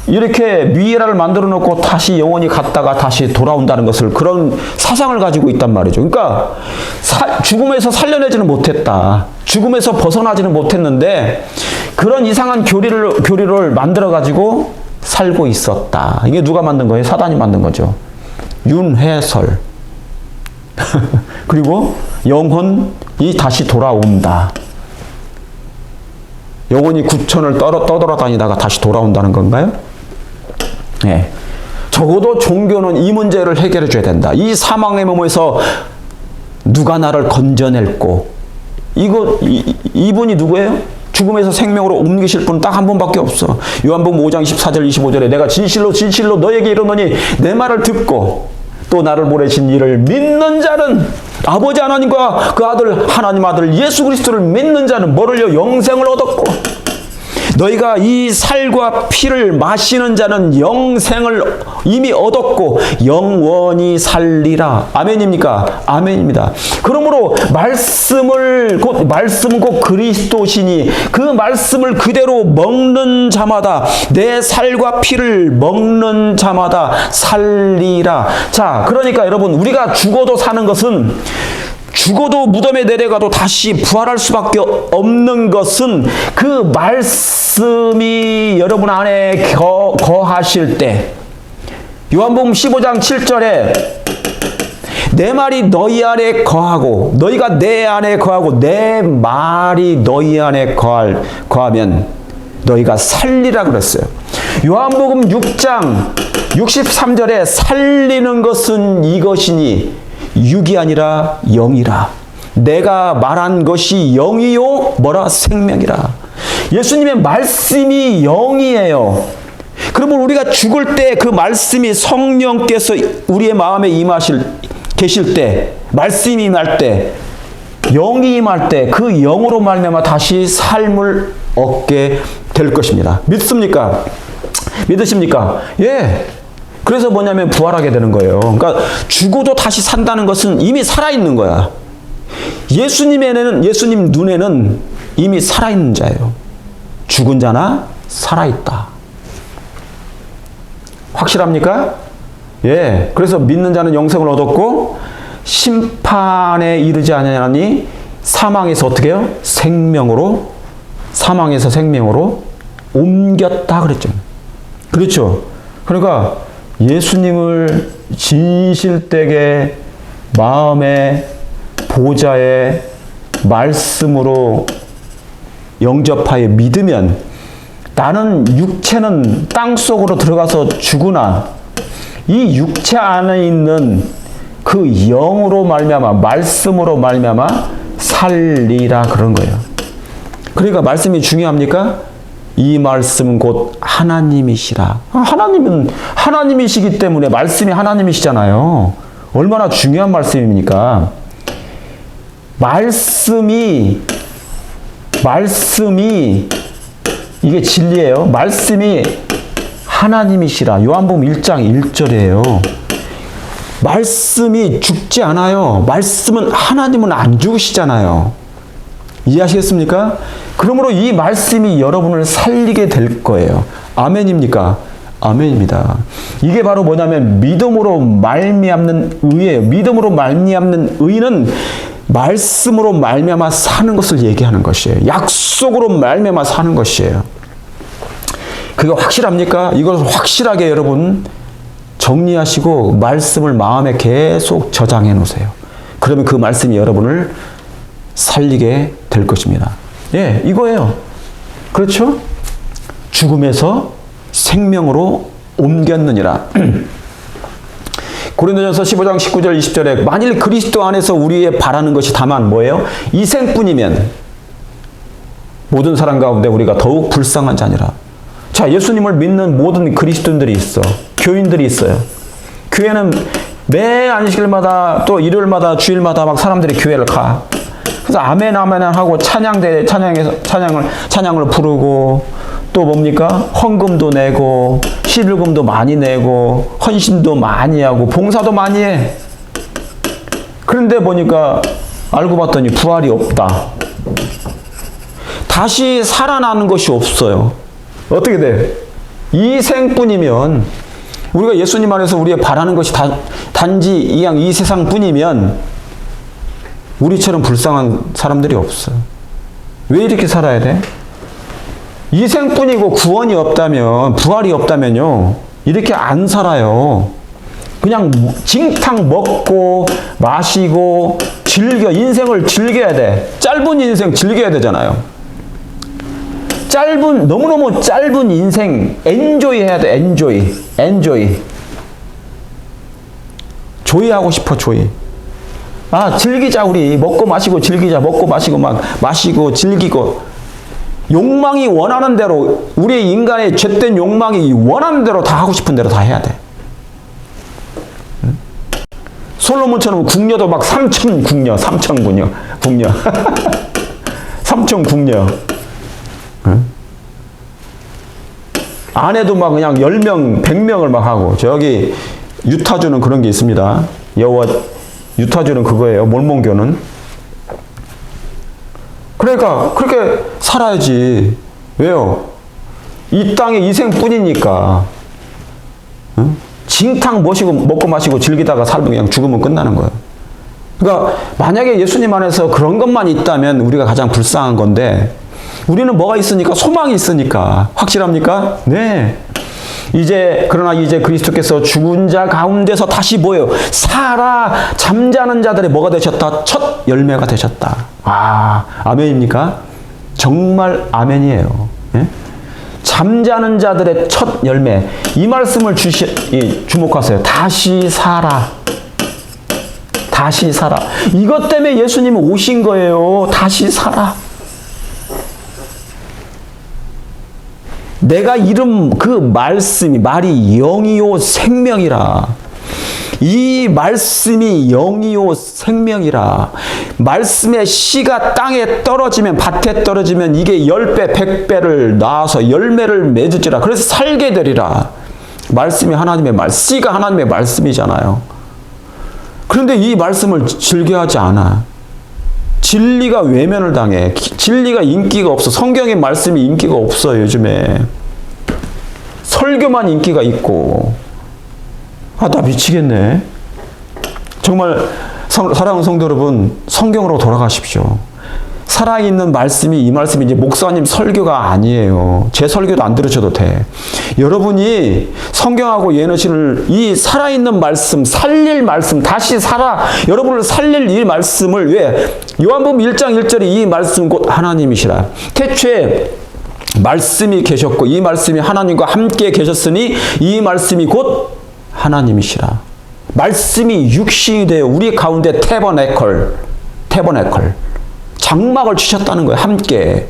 이렇게 미이라를 만들어 놓고 다시 영원히 갔다가 다시 돌아온다는 것을 그런 사상을 가지고 있단 말이죠. 그러니까 죽음에서 살려내지는 못했다. 죽음에서 벗어나지는 못했는데 그런 이상한 교리를 만들어 가지고 살고 있었다. 이게 누가 만든 거예요? 사단이 만든 거죠. 윤회설. 그리고 영혼이 다시 돌아온다. 영혼이 구천을 떠돌아다니다가 다시 돌아온다는 건가요? 네. 적어도 종교는 이 문제를 해결해 줘야 된다. 이 사망의 몸에서 누가 나를 건져낼꼬? 이분이 누구예요? 죽음에서 생명으로 옮기실 분은 딱 한 분밖에 없어. 요한복음 5장 24절 25절에 내가 진실로 진실로 너에게 이르노니 내 말을 듣고 또 나를 보내신 이를 믿는 자는 아버지 하나님과 그 아들 하나님 아들 예수 그리스도를 믿는 자는 뭐를요? 영생을 얻었고 너희가 이 살과 피를 마시는 자는 영생을 이미 얻었고 영원히 살리라. 아멘입니까? 아멘입니다. 그러므로 말씀은 곧 그리스도시니 그 말씀을 그대로 먹는 자마다 내 살과 피를 먹는 자마다 살리라. 자, 그러니까 여러분 우리가 죽어도 사는 것은 죽어도 무덤에 내려가도 다시 부활할 수밖에 없는 것은 그 말씀이 여러분 안에 거하실 때 요한복음 15장 7절에 내 말이 너희 안에 거하고 너희가 내 안에 거하고 내 말이 너희 안에 거하면 너희가 살리라 그랬어요. 요한복음 6장 63절에 살리는 것은 이것이니 육이 아니라 영이라. 내가 말한 것이 영이요 뭐라 생명이라. 예수님의 말씀이 영이에요. 그러면 우리가 죽을 때 그 말씀이 성령께서 우리의 마음에 계실 때 말씀이 임할 때 영이 임할 때 그 영으로 말미암아 다시 삶을 얻게 될 것입니다. 믿습니까? 믿으십니까? 예. 그래서 뭐냐면 부활하게 되는 거예요. 그러니까 죽어도 다시 산다는 것은 이미 살아있는 거야. 예수님 눈에는 이미 살아있는 자예요. 죽은 자나 살아있다. 확실합니까? 예. 그래서 믿는 자는 영생을 얻었고 심판에 이르지 아니하니 사망에서 어떻게 해요? 사망에서 생명으로 옮겼다 그랬죠. 그렇죠. 그러니까 예수님을 진실되게 마음의 보좌의 말씀으로 영접하여 믿으면 나는 육체는 땅속으로 들어가서 죽으나 이 육체 안에 있는 그 영으로 말미암아 말씀으로 말미암아 살리라 그런 거예요. 그러니까 말씀이 중요합니까? 이 말씀은 곧 하나님이시라. 하나님은 하나님이시기 때문에 말씀이 하나님이시잖아요. 얼마나 중요한 말씀입니까? 말씀이 이게 진리예요. 말씀이 하나님이시라. 요한복음 1장 1절이에요. 말씀이 죽지 않아요. 말씀은 하나님은 안 죽으시잖아요. 이해하시겠습니까? 그러므로 이 말씀이 여러분을 살리게 될 거예요. 아멘입니까? 아멘입니다. 이게 바로 뭐냐면 믿음으로 말미암는 의예요. 믿음으로 말미암는 의는 말씀으로 말미암아 사는 것을 얘기하는 것이에요. 약속으로 말미암아 사는 것이에요. 그게 확실합니까? 이걸 확실하게 여러분 정리하시고 말씀을 마음에 계속 저장해 놓으세요. 그러면 그 말씀이 여러분을 살리게 될 것입니다. 예, 이거예요. 그렇죠? 죽음에서 생명으로 옮겼느니라. 고린도전서 15장 19절 20절에 만일 그리스도 안에서 우리의 바라는 것이 다만 뭐예요? 이 생뿐이면 모든 사람 가운데 우리가 더욱 불쌍한 자니라. 자, 예수님을 믿는 모든 그리스도인들이 있어. 교인들이 있어요. 교회는 매 안식일마다 또 일요일마다 주일마다 막 사람들이 교회를 가. 그래서 아멘 아멘 하고 찬양을 부르고 또 뭡니까? 헌금도 내고 11금도 많이 내고 헌신도 많이 하고 봉사도 많이 해. 그런데 보니까 알고 봤더니 부활이 없다. 다시 살아나는 것이 없어요. 어떻게 돼? 이 생뿐이면, 우리가 예수님 안에서 우리가 바라는 것이 단지 이 세상뿐이면 우리처럼 불쌍한 사람들이 없어. 왜 이렇게 살아야 돼? 이 생뿐이고 구원이 없다면, 부활이 없다면요, 이렇게 안 살아요. 그냥 징탕 먹고 마시고 인생을 즐겨야 돼. 짧은 인생 즐겨야 되잖아요. 너무너무 짧은 인생 엔조이 해야 돼. 엔조이. 조이하고 싶어, 조이. 즐기자, 우리. 먹고 마시고 즐기자. 먹고 마시고 마시고 즐기고. 욕망이 원하는 대로, 우리 인간의 죄된 욕망이 원하는 대로 다 하고 싶은 대로 다 해야 돼. 솔로몬처럼 궁녀도 막 삼천궁녀. 삼천궁녀. 아내도 막 그냥 10명, 100명을 막 하고. 저기 유타주는 그런 게 있습니다. 유타주는 그거예요. 몰몬교는. 그러니까 그렇게 살아야지. 왜요? 이 땅에 이 생뿐이니까. 응? 징탕 먹고 마시고 즐기다가 살면 그냥 죽으면 끝나는 거예요. 그러니까 만약에 예수님 안에서 그런 것만 있다면 우리가 가장 불쌍한 건데, 우리는 뭐가 있으니까? 소망이 있으니까. 확실합니까? 네. 그러나 이제 그리스도께서 죽은 자 가운데서 다시 뭐예요? 잠자는 자들의 뭐가 되셨다? 첫 열매가 되셨다. 아멘입니까? 정말 아멘이에요. 예? 잠자는 자들의 첫 열매. 이 말씀을 주목하세요. 다시 살아. 이것 때문에 예수님은 오신 거예요. 다시 살아. 내가 이름 그 말이 영이요 생명이라. 이 말씀이 영이요 생명이라. 말씀의 씨가 땅에 떨어지면, 밭에 떨어지면 이게 10배, 100배를 낳아서 열매를 맺으리라. 그래서 살게 되리라. 말씀이 하나님의 씨가 하나님의 말씀이잖아요. 그런데 이 말씀을 즐겨하지 않아. 진리가 외면을 당해. 진리가 인기가 없어. 성경의 말씀이 인기가 없어요, 요즘에. 설교만 인기가 있고. 나 미치겠네. 정말 사랑하는 성도 여러분, 성경으로 돌아가십시오. 살아있는 말씀이, 이 말씀이 이제 목사님 설교가 아니에요. 제 설교도 안 들으셔도 돼. 여러분이 성경하고 예너신을, 이 살아있는 말씀, 살릴 말씀, 다시 살아, 여러분을 살릴 이 말씀을, 왜? 요한복음 1장 1절이 이 말씀 곧 하나님이시라. 태초에 말씀이 계셨고 이 말씀이 하나님과 함께 계셨으니 이 말씀이 곧 하나님이시라. 말씀이 육신이 되어 우리 가운데 태버네컬 장막을 치셨다는 거예요. 함께.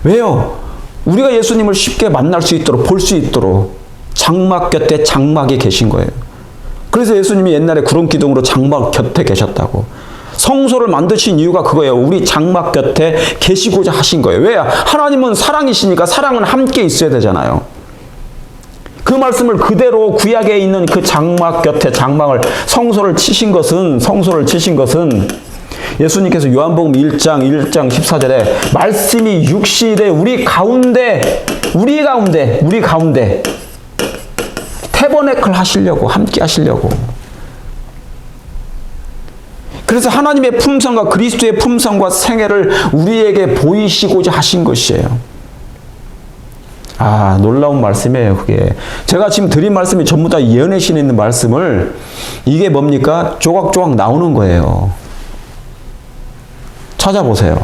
왜요? 우리가 예수님을 쉽게 만날 수 있도록, 볼 수 있도록 장막 곁에 장막이 계신 거예요. 그래서 예수님이 옛날에 구름 기둥으로 장막 곁에 계셨다고. 성소를 만드신 이유가 그거예요. 우리 장막 곁에 계시고자 하신 거예요. 왜? 하나님은 사랑이시니까 사랑은 함께 있어야 되잖아요. 그 말씀을 그대로 구약에 있는 그 장막 곁에 성소를 치신 것은 예수님께서 요한복음 1장 14절에 말씀이 육신이 돼 우리 가운데 태버네클 하시려고, 함께 하시려고. 그래서 하나님의 품성과 그리스도의 품성과 생애를 우리에게 보이시고자 하신 것이에요. 놀라운 말씀이에요, 그게. 제가 지금 드린 말씀이 전부 다 예언의 신에 있는 말씀을, 이게 뭡니까? 조각조각 나오는 거예요. 찾아보세요.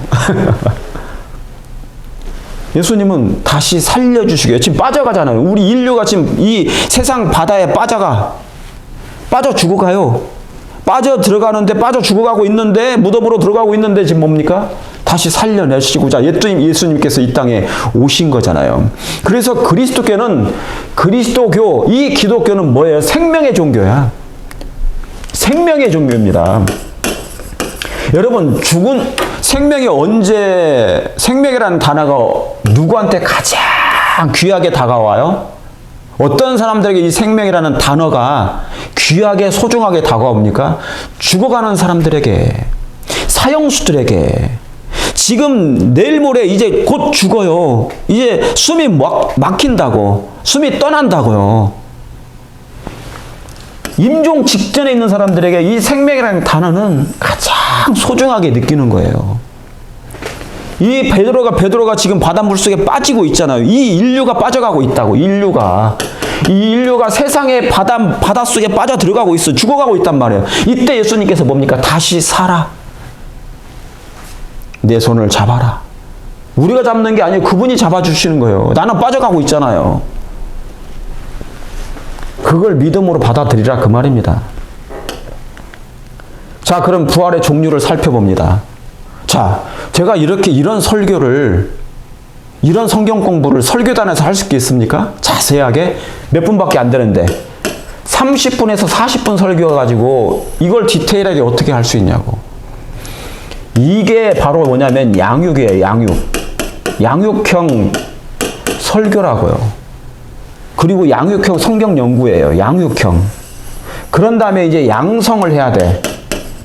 예수님은 다시 살려주시게요. 지금 빠져가잖아요. 우리 인류가 지금 이 세상 바다에 빠져 죽어가요. 빠져 죽어가고 있는데, 무덤으로 들어가고 있는데 지금 뭡니까? 다시 살려내시고자 예수님께서 이 땅에 오신 거잖아요. 그래서 그리스도교, 이 기독교는 뭐예요? 생명의 종교야. 생명의 종교입니다. 여러분, 생명이라는 단어가 누구한테 가장 귀하게 다가와요? 어떤 사람들에게 이 생명이라는 단어가 귀하게 소중하게 다가옵니까? 죽어가는 사람들에게, 사형수들에게, 지금 내일 모레 이제 곧 죽어요. 이제 숨이 막힌다고. 숨이 떠난다고요. 임종 직전에 있는 사람들에게 이 생명이라는 단어는 가장 소중하게 느끼는 거예요. 이 베드로가 지금 바닷물 속에 빠지고 있잖아요. 이 인류가 빠져가고 있다고. 이 인류가 세상의 바닷속에 빠져 들어가고 있어. 죽어가고 있단 말이에요. 이때 예수님께서 뭡니까? 다시 살아. 내 손을 잡아라. 우리가 잡는 게 아니에요. 그분이 잡아주시는 거예요. 나는 빠져가고 있잖아요. 그걸 믿음으로 받아들이라 그 말입니다. 자, 그럼 부활의 종류를 살펴봅니다. 자, 제가 이런 설교를, 이런 성경 공부를 설교단에서 할 수 있겠습니까? 자세하게 몇 분밖에 안 되는데 30분에서 40분 설교해가지고 이걸 디테일하게 어떻게 할 수 있냐고. 이게 바로 뭐냐면 양육이에요. 양육형 설교라고요. 그리고 양육형 성경 연구예요. 양육형. 그런 다음에 이제 양성을 해야 돼.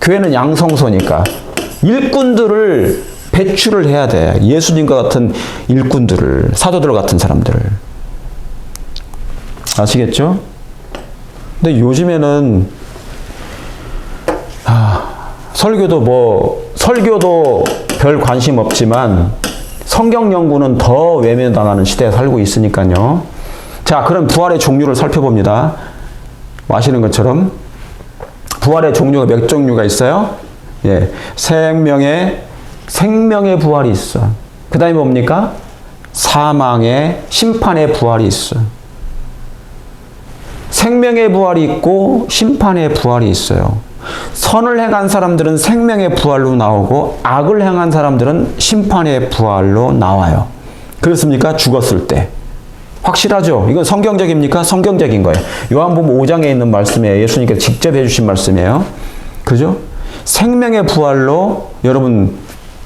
교회는 양성소니까. 일꾼들을 배출을 해야 돼. 예수님과 같은 일꾼들을, 사도들 같은 사람들을. 아시겠죠? 근데 요즘에는 설교도 별 관심 없지만 성경 연구는 더 외면당하는 시대에 살고 있으니까요. 자, 그럼 부활의 종류를 살펴봅니다. 아시는 것처럼 부활의 종류가 몇 종류가 있어요? 예, 생명의 부활이 있어. 그 다음에 뭡니까? 사망의 심판의 부활이 있어. 생명의 부활이 있고 심판의 부활이 있어요. 선을 행한 사람들은 생명의 부활로 나오고 악을 행한 사람들은 심판의 부활로 나와요. 그렇습니까? 죽었을 때. 확실하죠? 이건 성경적입니까? 성경적인 거예요. 요한복음 5장에 있는 말씀이에요. 예수님께서 직접 해주신 말씀이에요. 그죠? 생명의 부활로 여러분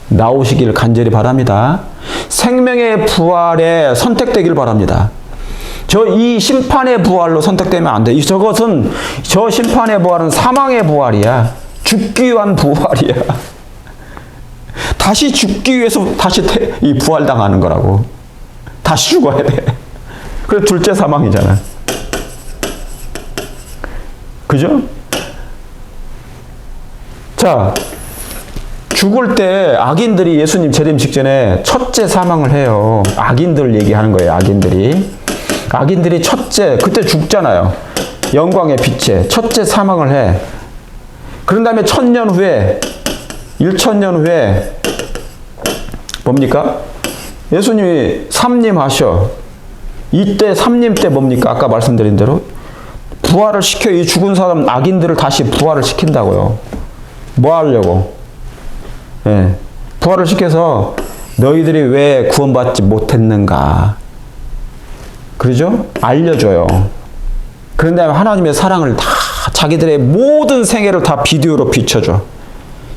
나오시길 간절히 바랍니다. 생명의 부활에 선택되길 바랍니다. 이 심판의 부활로 선택되면 안 돼. 저 심판의 부활은 사망의 부활이야. 죽기 위한 부활이야. 다시 죽기 위해서 다시 이 부활당하는 거라고. 다시 죽어야 돼. 그래서 둘째 사망이잖아. 그죠? 자, 죽을 때 악인들이 예수님 재림 직전에 첫째 사망을 해요. 악인들 얘기하는 거예요. 악인들이 첫째, 그때 죽잖아요. 영광의 빛에 첫째 사망을 해. 그런 다음에 1000년 후에, 1000년 후에 뭡니까? 예수님이 삼림하셔. 이때 삼림 때 뭡니까? 아까 말씀드린 대로 부활을 시켜. 이 죽은 사람 악인들을 다시 부활을 시킨다고요. 뭐 하려고? 예, 부활을 시켜서 너희들이 왜 구원받지 못했는가? 그러죠? 알려줘요. 그런 다음에 하나님의 사랑을 다 자기들의 모든 생애를 다 비디오로 비춰줘.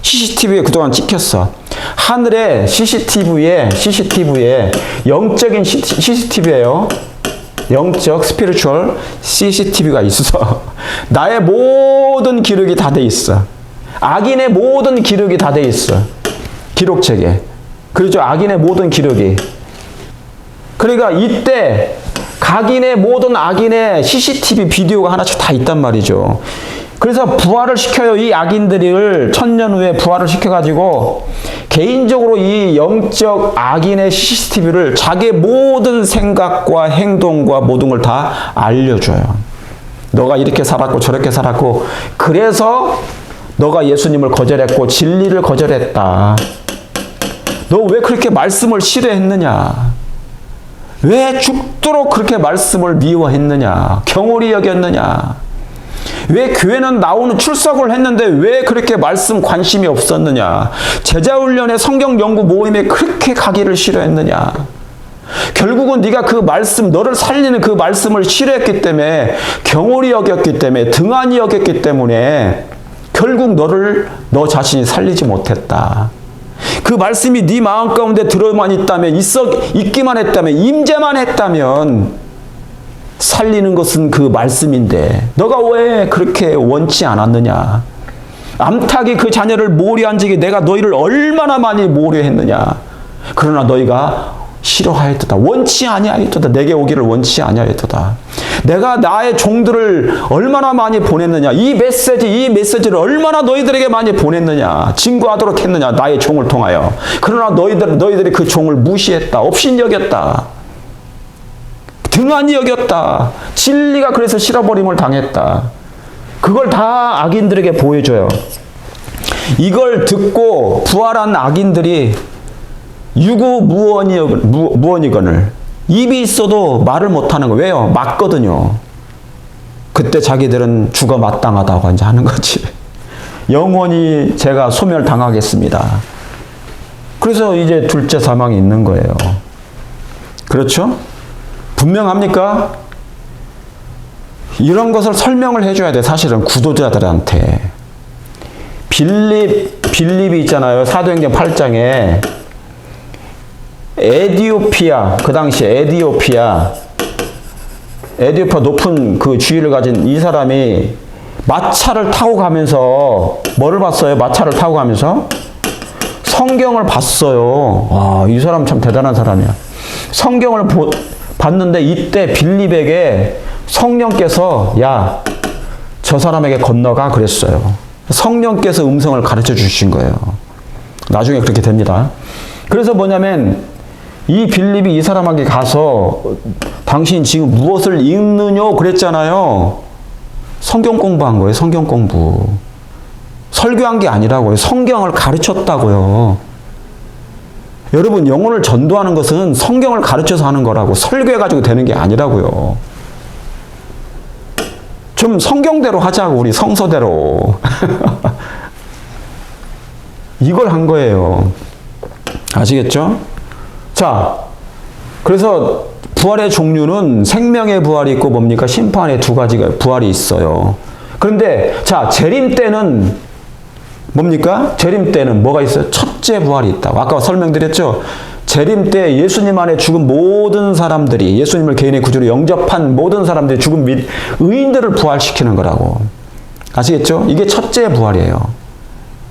CCTV에 그동안 찍혔어. 하늘에 CCTV에 영적인 CCTV예요. 영적 스피리추얼 CCTV가 있어. 나의 모든 기록이 다 돼 있어. 악인의 모든 기록이 다 돼 있어. 기록책에. 그렇죠? 악인의 모든 기록이. 그러니까 이때 각인의 모든 악인의 CCTV 비디오가 하나씩 다 있단 말이죠. 그래서 부활을 시켜요. 이 악인들을 1000년 후에 부활을 시켜가지고 개인적으로 이 영적 악인의 CCTV를 자기의 모든 생각과 행동과 모든 걸 다 알려줘요. 너가 이렇게 살았고 저렇게 살았고 그래서 너가 예수님을 거절했고 진리를 거절했다. 너 왜 그렇게 말씀을 싫어했느냐? 왜 죽도록 그렇게 말씀을 미워했느냐? 경홀히 여겼느냐? 왜 교회는 출석을 했는데 왜 그렇게 말씀 관심이 없었느냐? 제자훈련의 성경 연구 모임에 그렇게 가기를 싫어했느냐? 결국은 네가 그 말씀, 너를 살리는 그 말씀을 싫어했기 때문에, 경홀히 여겼기 때문에, 등한히 여겼기 때문에 결국 너 자신이 살리지 못했다. 그 말씀이 네 마음 가운데 들어만 있다면, 있기만 했다면, 임재만 했다면 살리는 것은 그 말씀인데 너가 왜 그렇게 원치 않았느냐? 암탉이 그 자녀를 모리한 적이 내가 너희를 얼마나 많이 모려했느냐. 그러나 너희가 싫어하였도다. 원치 아니하였도다. 내게 오기를 원치 아니하였도다. 내가 나의 종들을 얼마나 많이 보냈느냐. 이 메시지를 얼마나 너희들에게 많이 보냈느냐. 증거하도록 했느냐. 나의 종을 통하여. 그러나 너희들이 그 종을 무시했다. 업신여겼다. 등한히 여겼다. 진리가 그래서 실어버림을 당했다. 그걸 다 악인들에게 보여줘요. 이걸 듣고 부활한 악인들이 유구무원이거늘 입이 있어도 말을 못하는 거예요. 왜요? 맞거든요. 그때 자기들은 죽어 마땅하다고 이제 하는 거지. 영원히 제가 소멸당하겠습니다. 그래서 이제 둘째 사망이 있는 거예요. 그렇죠? 분명합니까? 이런 것을 설명을 해줘야 돼. 사실은 구도자들한테. 빌립이 있잖아요. 사도행전 8장에 에디오피아, 그 당시 에디오피아 높은 그 주위를 가진 이 사람이 마차를 타고 가면서 뭐를 봤어요? 마차를 타고 가면서 성경을 봤어요. 와, 이 사람 참 대단한 사람이야. 성경을 봤는데 이때 빌립에게 성령께서 야, 저 사람에게 건너가 그랬어요. 성령께서 음성을 가르쳐 주신 거예요. 나중에 그렇게 됩니다. 그래서 뭐냐면 이 빌립이 이 사람에게 가서 당신 지금 무엇을 읽느냐 그랬잖아요. 성경 공부한 거예요. 성경 공부. 설교한 게 아니라고요. 성경을 가르쳤다고요. 여러분, 영혼을 전도하는 것은 성경을 가르쳐서 하는 거라고, 설교해가지고 되는 게 아니라고요. 좀 성경대로 하자고, 우리 성서대로. 이걸 한 거예요. 아시겠죠? 자, 그래서 부활의 종류는 생명의 부활이 있고 뭡니까? 심판의 두 가지가 부활이 있어요. 그런데 자, 재림 때는 뭡니까? 재림 때는 뭐가 있어요? 첫째 부활이 있다고. 아까 설명드렸죠? 재림 때 예수님 안에 죽은 모든 사람들이, 예수님을 개인의 구주로 영접한 모든 사람들이 죽은 및 의인들을 부활시키는 거라고. 아시겠죠? 이게 첫째 부활이에요.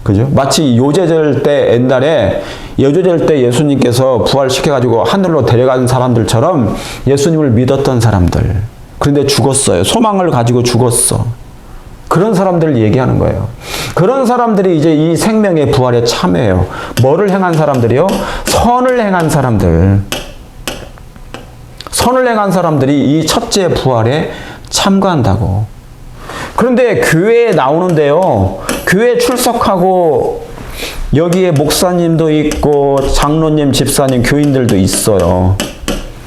그죠? 마치 요제절 때, 옛날에 요제절 때 예수님께서 부활시켜가지고 하늘로 데려간 사람들처럼 예수님을 믿었던 사람들. 그런데 죽었어요. 소망을 가지고 죽었어. 그런 사람들을 얘기하는 거예요. 그런 사람들이 이제 이 생명의 부활에 참여해요. 뭐를 행한 사람들이요? 선을 행한 사람들. 선을 행한 사람들이 이 첫째 부활에 참가한다고. 그런데 교회에 나오는데요. 교회에 출석하고 여기에 목사님도 있고 장로님, 집사님, 교인들도 있어요.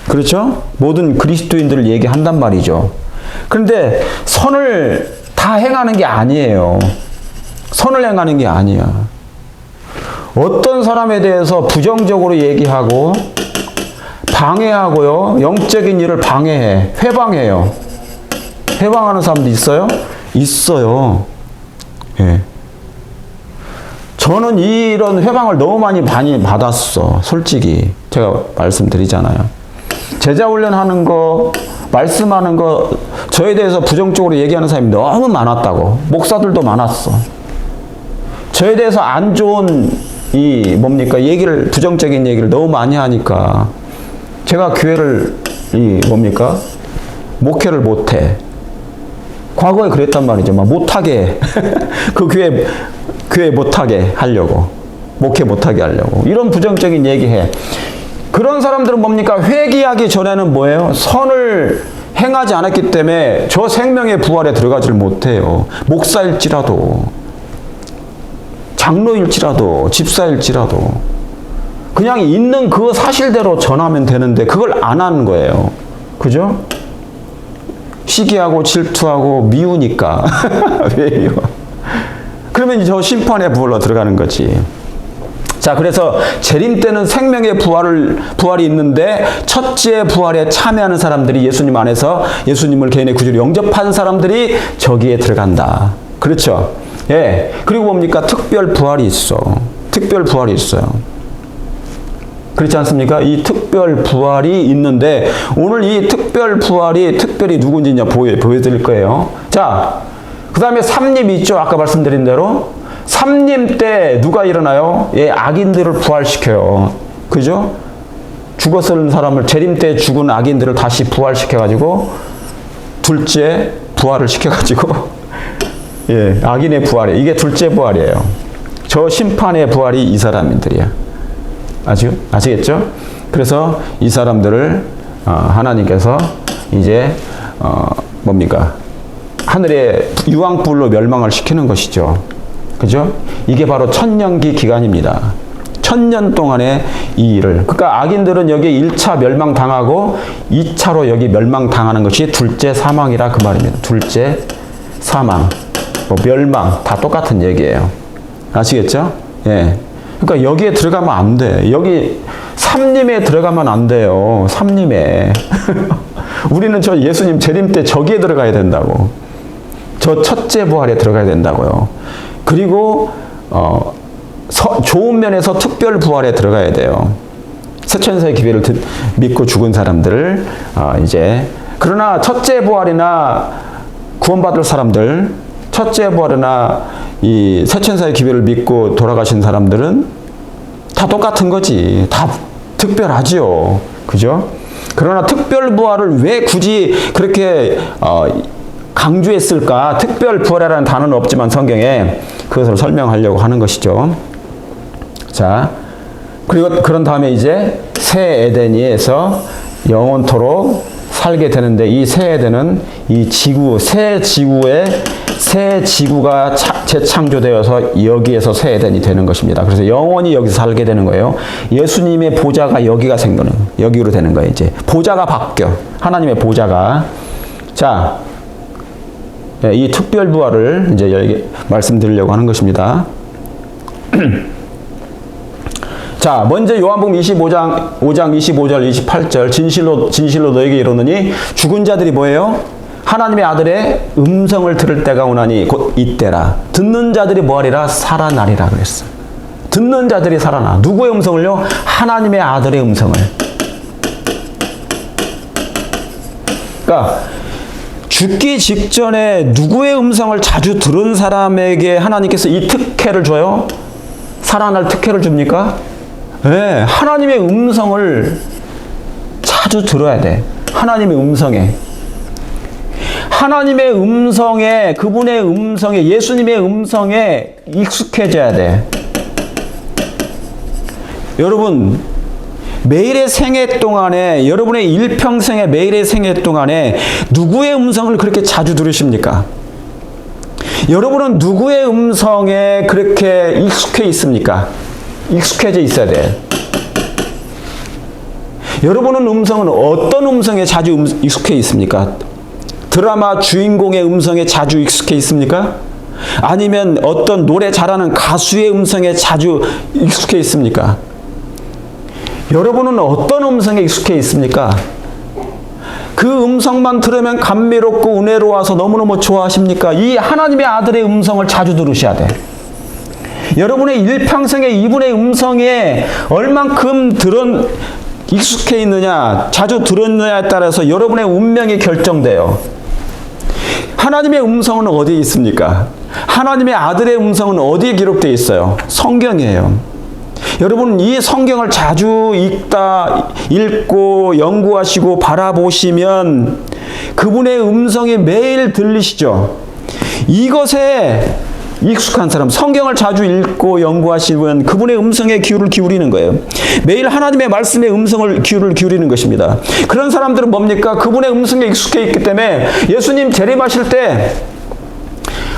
그렇죠? 모든 그리스도인들을 얘기한단 말이죠. 그런데 선을 다 행하는 게 아니에요. 선을 행하는 게 아니야. 어떤 사람에 대해서 부정적으로 얘기하고 방해하고요. 영적인 일을 방해해. 회방해요. 회방하는 사람도 있어요? 있어요. 예. 저는 이런 회방을 너무 많이 받았어. 솔직히. 제가 말씀드리잖아요. 제자 훈련하는 거, 말씀하는 거, 저에 대해서 부정적으로 얘기하는 사람이 너무 많았다고. 목사들도 많았어. 저에 대해서 안 좋은 부정적인 얘기를 너무 많이 하니까 제가 교회를 목회를 못해. 과거에 그랬단 말이죠. 막 못하게 그 교회 못하게 하려고, 목회 못하게 하려고 이런 부정적인 얘기해. 그런 사람들은 뭡니까? 회개하기 전에는 뭐예요? 선을 행하지 않았기 때문에 저 생명의 부활에 들어가지를 못해요. 목사일지라도, 장로일지라도, 집사일지라도 그냥 있는 그 사실대로 전하면 되는데 그걸 안 하는 거예요. 그죠? 시기하고 질투하고 미우니까. 왜요? 그러면 저 심판의 부활로 들어가는 거지. 자, 그래서 재림 때는 생명의 부활이 있는데 첫째 부활에 참여하는 사람들이 예수님 안에서 예수님을 개인의 구주로 영접한 사람들이 저기에 들어간다. 그렇죠? 예. 그리고 뭡니까? 특별 부활이 있어. 특별 부활이 있어요. 그렇지 않습니까? 이 특별 부활이 있는데 오늘 이 특별 부활이 특별히 누군지 보여드릴 거예요. 자, 그 다음에 삼립이 있죠. 아까 말씀드린 대로 삼림 때 누가 일어나요? 예, 악인들을 부활시켜요. 그죠? 죽었을 사람을 재림 때 죽은 악인들을 다시 부활시켜가지고 둘째 부활을 시켜가지고 예, 악인의 부활이에요. 이게 둘째 부활이에요. 저 심판의 부활이 이 사람들이야. 아시겠죠? 그래서 이 사람들을 하나님께서 이제 뭡니까? 하늘의 유황불로 멸망을 시키는 것이죠. 그죠? 이게 바로 천년기 기간입니다. 1000년 동안의 이 일을. 그러니까 악인들은 여기 1차 멸망당하고 2차로 여기 멸망당하는 것이 둘째 사망이라 그 말입니다. 둘째 사망, 뭐 멸망 다 똑같은 얘기예요. 아시겠죠? 예. 그러니까 여기에 들어가면 안 돼. 여기 삼림에 들어가면 안 돼요. 삼림에. 우리는 저 예수님 재림 때 저기에 들어가야 된다고. 저 첫째 부활에 들어가야 된다고요. 그리고 좋은 면에서 특별 부활에 들어가야 돼요. 세천사의 기회를 믿고 죽은 사람들을 이제 그러나 첫째 부활이나 구원받을 사람들, 첫째 부활이나 이 세천사의 기회를 믿고 돌아가신 사람들은 다 똑같은 거지. 다 특별하지요. 그죠? 그러나 특별 부활을 왜 굳이 그렇게 강조했을까? 특별 부활이라는 단어는 없지만 성경에 그것을 설명하려고 하는 것이죠. 자, 그리고 그런 다음에 이제 새 에덴에서 영원토록 살게 되는데 이 새 에덴은 이 지구, 새 지구가 재창조되어서 여기에서 새 에덴이 되는 것입니다. 그래서 영원히 여기서 살게 되는 거예요. 예수님의 보좌가 여기가 생기는, 여기로 되는 거예요. 이제 보좌가 바뀌어. 하나님의 보좌가. 자, 이 특별 부활을 이제 여기 말씀드리려고 하는 것입니다. 자, 먼저 요한복음 5장 25절 28절 진실로 너에게 이르노니 죽은 자들이 뭐예요? 하나님의 아들의 음성을 들을 때가 오나니 곧 이때라. 듣는 자들이 뭐하리라? 살아나리라 그랬어. 듣는 자들이 살아나. 누구의 음성을요? 하나님의 아들의 음성을. 그러니까 죽기 직전에 누구의 음성을 자주 들은 사람에게 하나님께서 이 특혜를 줘요? 살아날 특혜를 줍니까? 네, 하나님의 음성을 자주 들어야 돼. 하나님의 음성에. 하나님의 음성에, 그분의 음성에, 예수님의 음성에 익숙해져야 돼. 여러분, 매일의 생애 동안에, 여러분의 일평생의 매일의 생애 동안에 누구의 음성을 그렇게 자주 들으십니까? 여러분은 누구의 음성에 그렇게 익숙해 있습니까? 익숙해져 있어야 돼. 여러분은 음성은 어떤 음성에 자주 익숙해 있습니까? 드라마 주인공의 음성에 자주 익숙해 있습니까? 아니면 어떤 노래 잘하는 가수의 음성에 자주 익숙해 있습니까? 여러분은 어떤 음성에 익숙해 있습니까? 그 음성만 들으면 감미롭고 은혜로워서 너무너무 좋아하십니까? 이 하나님의 아들의 음성을 자주 들으셔야 돼. 여러분의 일평생에 이분의 음성에 얼만큼 익숙해 있느냐, 자주 들었느냐에 따라서 여러분의 운명이 결정돼요. 하나님의 음성은 어디에 있습니까? 하나님의 아들의 음성은 어디에 기록되어 있어요? 성경이에요. 여러분, 이 성경을 자주 읽고 연구하시고 바라보시면 그분의 음성이 매일 들리시죠? 이것에 익숙한 사람, 성경을 자주 읽고 연구하시면 그분의 음성에 귀를 기울이는 거예요. 매일 하나님의 말씀의 음성을 귀를 기울이는 것입니다. 그런 사람들은 뭡니까? 그분의 음성에 익숙해 있기 때문에 예수님 재림하실 때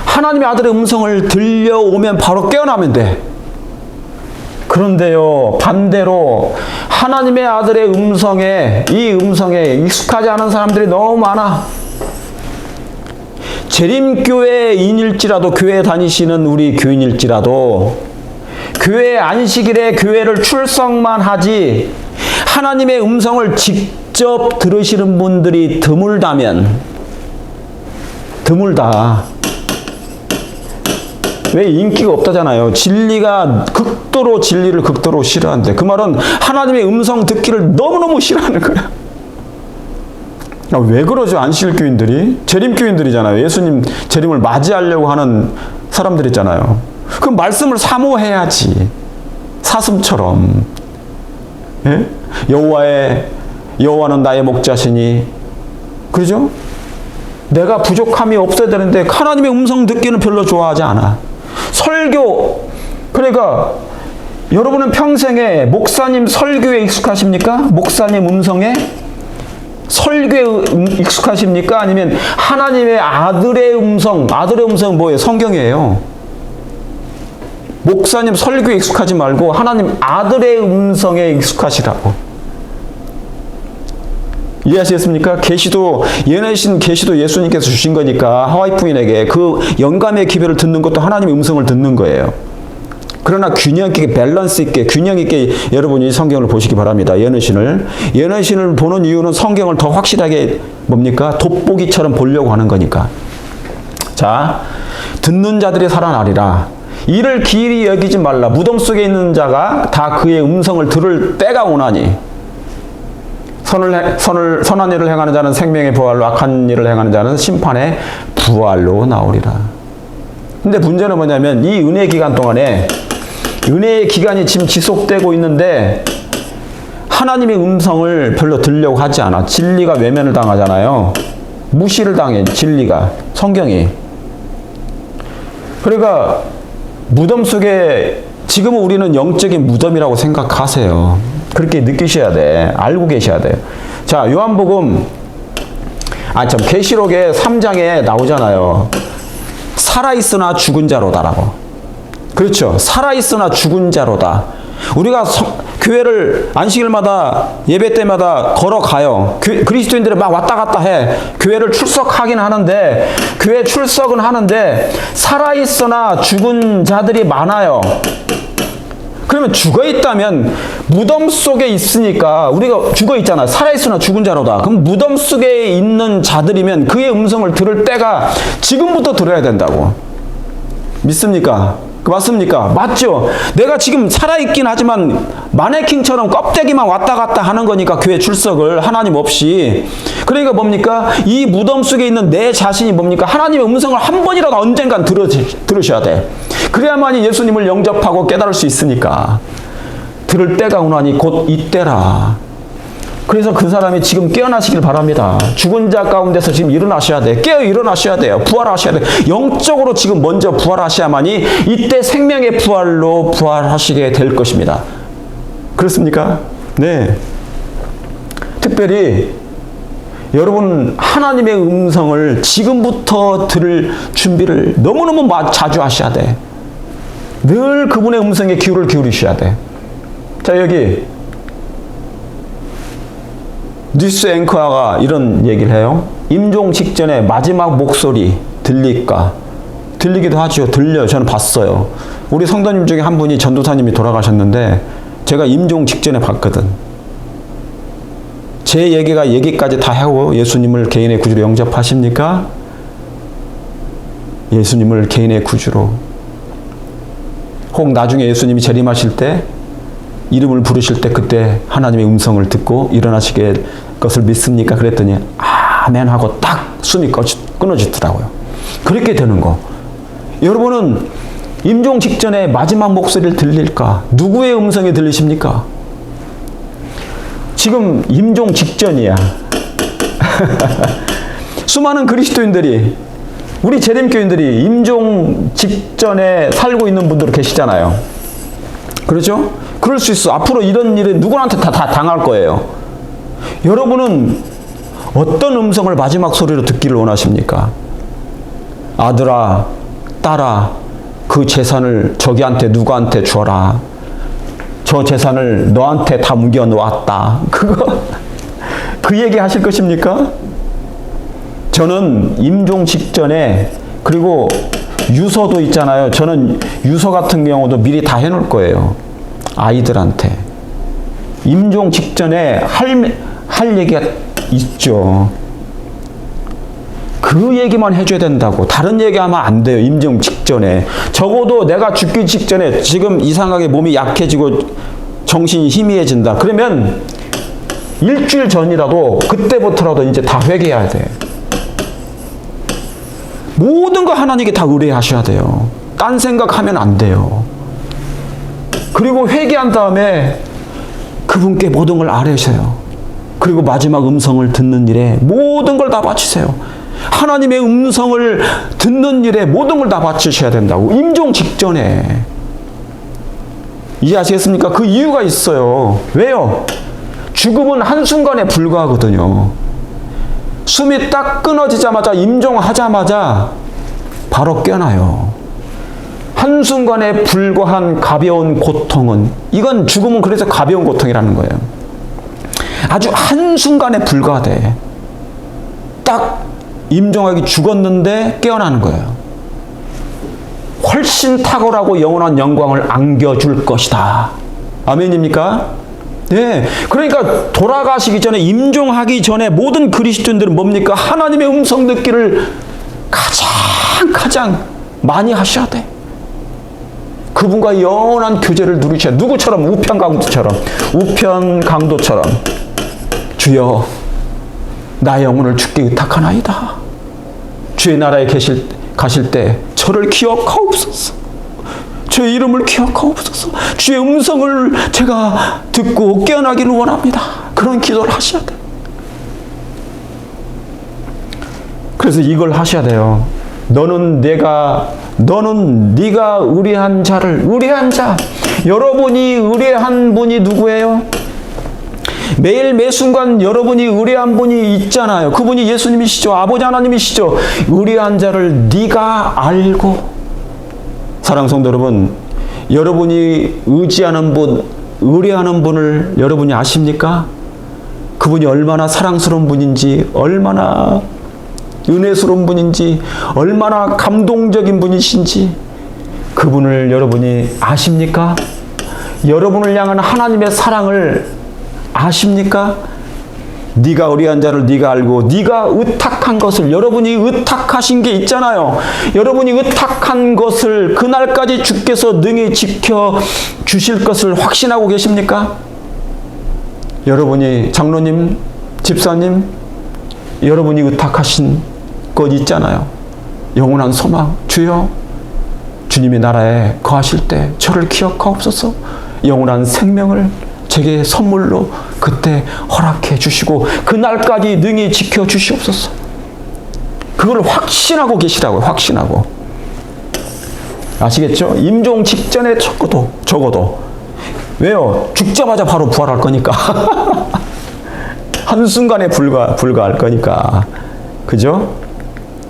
하나님의 아들의 음성을 들려오면 바로 깨어나면 돼. 그런데요, 반대로 하나님의 아들의 이 음성에 익숙하지 않은 사람들이 너무 많아. 재림교회인일지라도, 교회 다니시는 우리 교인일지라도 교회 안식일에 교회를 출석만 하지 하나님의 음성을 직접 들으시는 분들이 드물다. 왜? 인기가 없다잖아요. 진리를 극도로 싫어한대. 그 말은 하나님의 음성 듣기를 너무너무 싫어하는 거야. 왜 그러죠? 안식일 교인들이? 재림 교인들이잖아요. 예수님 재림을 맞이하려고 하는 사람들이잖아요. 그 말씀을 사모해야지. 사슴처럼. 예? 여호와는 나의 목자시니. 그러죠? 내가 부족함이 없어야 되는데 하나님의 음성 듣기는 별로 좋아하지 않아. 설교, 그러니까 여러분은 평생에 목사님 설교에 익숙하십니까? 목사님 음성에? 설교에 익숙하십니까? 아니면 하나님의 아들의 음성은 뭐예요? 성경이에요. 목사님 설교에 익숙하지 말고 하나님 아들의 음성에 익숙하시라고. 이해하시겠습니까? 계시도, 예내신 계시도 예수님께서 주신 거니까 하와이 부인에게 그 영감의 기별을 듣는 것도 하나님의 음성을 듣는 거예요. 그러나 균형 있게, 밸런스 있게, 균형 있게 여러분이 성경을 보시기 바랍니다. 예언신을 보는 이유는 성경을 더 확실하게 뭡니까? 돋보기처럼 보려고 하는 거니까. 자, 듣는 자들이 살아나리라. 이를 기이히 여기지 말라. 무덤 속에 있는 자가 다 그의 음성을 들을 때가 오나니. 선한 일을 행하는 자는 생명의 부활로, 악한 일을 행하는 자는 심판의 부활로 나오리라. 근데 문제는 뭐냐면 이 은혜 기간 동안에, 은혜의 기간이 지금 지속되고 있는데 하나님의 음성을 별로 들으려고 하지 않아. 진리가 외면을 당하잖아요. 무시를 당해, 진리가, 성경이. 그러니까 무덤 속에, 지금은 우리는 영적인 무덤이라고 생각하세요. 그렇게 느끼셔야 돼. 알고 계셔야 돼요. 자, 요한복음, 계시록의 3장에 나오잖아요. 살아있으나 죽은 자로다라고. 그렇죠. 살아있으나 죽은 자로다. 우리가 교회를 안식일마다, 예배 때마다 걸어가요. 그리스도인들이 막 왔다 갔다 해. 교회를 출석하긴 하는데, 교회 출석은 하는데 살아있으나 죽은 자들이 많아요. 그러면 죽어있다면 무덤 속에 있으니까, 우리가 죽어있잖아. 살아있으나 죽은 자로다. 그럼 무덤 속에 있는 자들이면 그의 음성을 들을 때가 지금부터 들어야 된다고. 믿습니까? 맞습니까? 맞죠? 내가 지금 살아있긴 하지만 마네킹처럼 껍데기만 왔다 갔다 하는 거니까, 교회 출석을 하나님 없이. 그러니까 뭡니까? 이 무덤 속에 있는 내 자신이 뭡니까? 하나님의 음성을 한 번이라도 언젠간 들으셔야 돼. 그래야만이 예수님을 영접하고 깨달을 수 있으니까. 들을 때가 오나니 곧 이때라. 그래서 그 사람이 지금 깨어나시길 바랍니다. 죽은 자 가운데서 지금 일어나셔야 돼. 깨어 일어나셔야 돼요. 부활하셔야 돼. 영적으로 지금 먼저 부활하셔야만이 이때 생명의 부활로 부활하시게 될 것입니다. 그렇습니까? 네. 특별히 여러분, 하나님의 음성을 지금부터 들을 준비를 너무너무 자주 하셔야 돼. 늘 그분의 음성에 귀를 기울이셔야 돼. 자, 여기 뉴스 앵커가 이런 얘기를 해요. 임종 직전에 마지막 목소리 들릴까? 들리기도 하죠. 들려요. 저는 봤어요. 우리 성도님 중에 한 분이 전도사님이 돌아가셨는데 제가 임종 직전에 봤거든. 제 얘기까지 다 하고 예수님을 개인의 구주로 영접하십니까? 예수님을 개인의 구주로. 혹 나중에 예수님이 재림하실 때, 이름을 부르실 때 그때 하나님의 음성을 듣고 일어나시게 것을 믿습니까? 그랬더니 아멘 하고 딱 숨이 끊어지더라고요. 그렇게 되는 거. 여러분은 임종 직전에 마지막 목소리를 들릴까? 누구의 음성이 들리십니까? 지금 임종 직전이야. 수많은 그리스도인들이, 우리 재림교인들이 임종 직전에 살고 있는 분들 계시잖아요. 그렇죠? 그럴 수 있어. 앞으로 이런 일은 누구한테 다 당할 거예요. 여러분은 어떤 음성을 마지막 소리로 듣기를 원하십니까? 아들아, 딸아, 그 재산을 저기한테 누구한테 줘라. 저 재산을 너한테 다 뭉겨놓았다. 그 얘기 하실 것입니까? 저는 임종 직전에, 그리고 유서도 있잖아요. 저는 유서 같은 경우도 미리 다 해놓을 거예요. 아이들한테. 임종 직전에 할 얘기가 있죠. 그 얘기만 해줘야 된다고. 다른 얘기하면 안 돼요. 임종 직전에. 적어도 내가 죽기 직전에 지금 이상하게 몸이 약해지고 정신이 희미해진다. 그러면 일주일 전이라도, 그때부터라도 이제 다 회개해야 돼. 모든 거 하나님께 다 의뢰하셔야 돼요. 딴 생각하면 안 돼요. 그리고 회개한 다음에 그분께 모든 걸 아뢰셔요. 그리고 마지막 음성을 듣는 일에 모든 걸 다 바치세요. 하나님의 음성을 듣는 일에 모든 걸 다 바치셔야 된다고. 임종 직전에. 이해하시겠습니까? 그 이유가 있어요. 왜요? 죽음은 한순간에 불과하거든요. 숨이 딱 끊어지자마자, 임종하자마자 바로 깨어나요. 한순간에 불과한 가벼운 고통은, 이건 죽음은 그래서 가벼운 고통이라는 거예요. 아주 한순간에 불과돼. 딱 임종하기 죽었는데 깨어나는 거예요. 훨씬 탁월하고 영원한 영광을 안겨줄 것이다. 아멘입니까? 네. 그러니까 돌아가시기 전에, 임종하기 전에 모든 그리스도인들은 뭡니까? 하나님의 음성 듣기를 가장 많이 하셔야 돼. 그분과 영원한 교제를 누리셔야 돼. 누구처럼? 우편강도처럼. 주여, 나 영혼을 주께 의탁하나이다. 주의 나라에 가실 때 저를 기억하옵소서. 주의 이름을 기억하옵소서. 주의 음성을 제가 듣고 깨어나기를 원합니다. 그런 기도를 하셔야 돼요. 그래서 이걸 하셔야 돼요. 너는 네가 의뢰한 자. 여러분이 의뢰한 분이 누구예요? 매일 매순간 여러분이 의뢰한 분이 있잖아요. 그분이 예수님이시죠. 아버지 하나님이시죠. 의뢰한 자를 네가 알고. 사랑하는 성도 여러분, 여러분이 의지하는 분, 의뢰하는 분을 여러분이 아십니까? 그분이 얼마나 사랑스러운 분인지, 얼마나 은혜스러운 분인지, 얼마나 감동적인 분이신지 그분을 여러분이 아십니까? 여러분을 향한 하나님의 사랑을 아십니까? 네가 의뢰한 자를 네가 알고 네가 의탁한 것을, 여러분이 의탁하신 게 있잖아요. 여러분이 의탁한 것을 그날까지 주께서 능히 지켜주실 것을 확신하고 계십니까? 여러분이, 장로님, 집사님, 여러분이 의탁하신 것 있잖아요. 영원한 소망. 주여, 주님의 나라에 거하실 때 저를 기억하옵소서. 영원한 생명을 제게 선물로 그때 허락해 주시고 그날까지 능히 지켜 주시옵소서. 그걸 확신하고 계시라고요. 확신하고. 아시겠죠? 임종 직전에 적어도. 왜요? 죽자마자 바로 부활할 거니까. 한순간에 불과할 거니까. 그죠?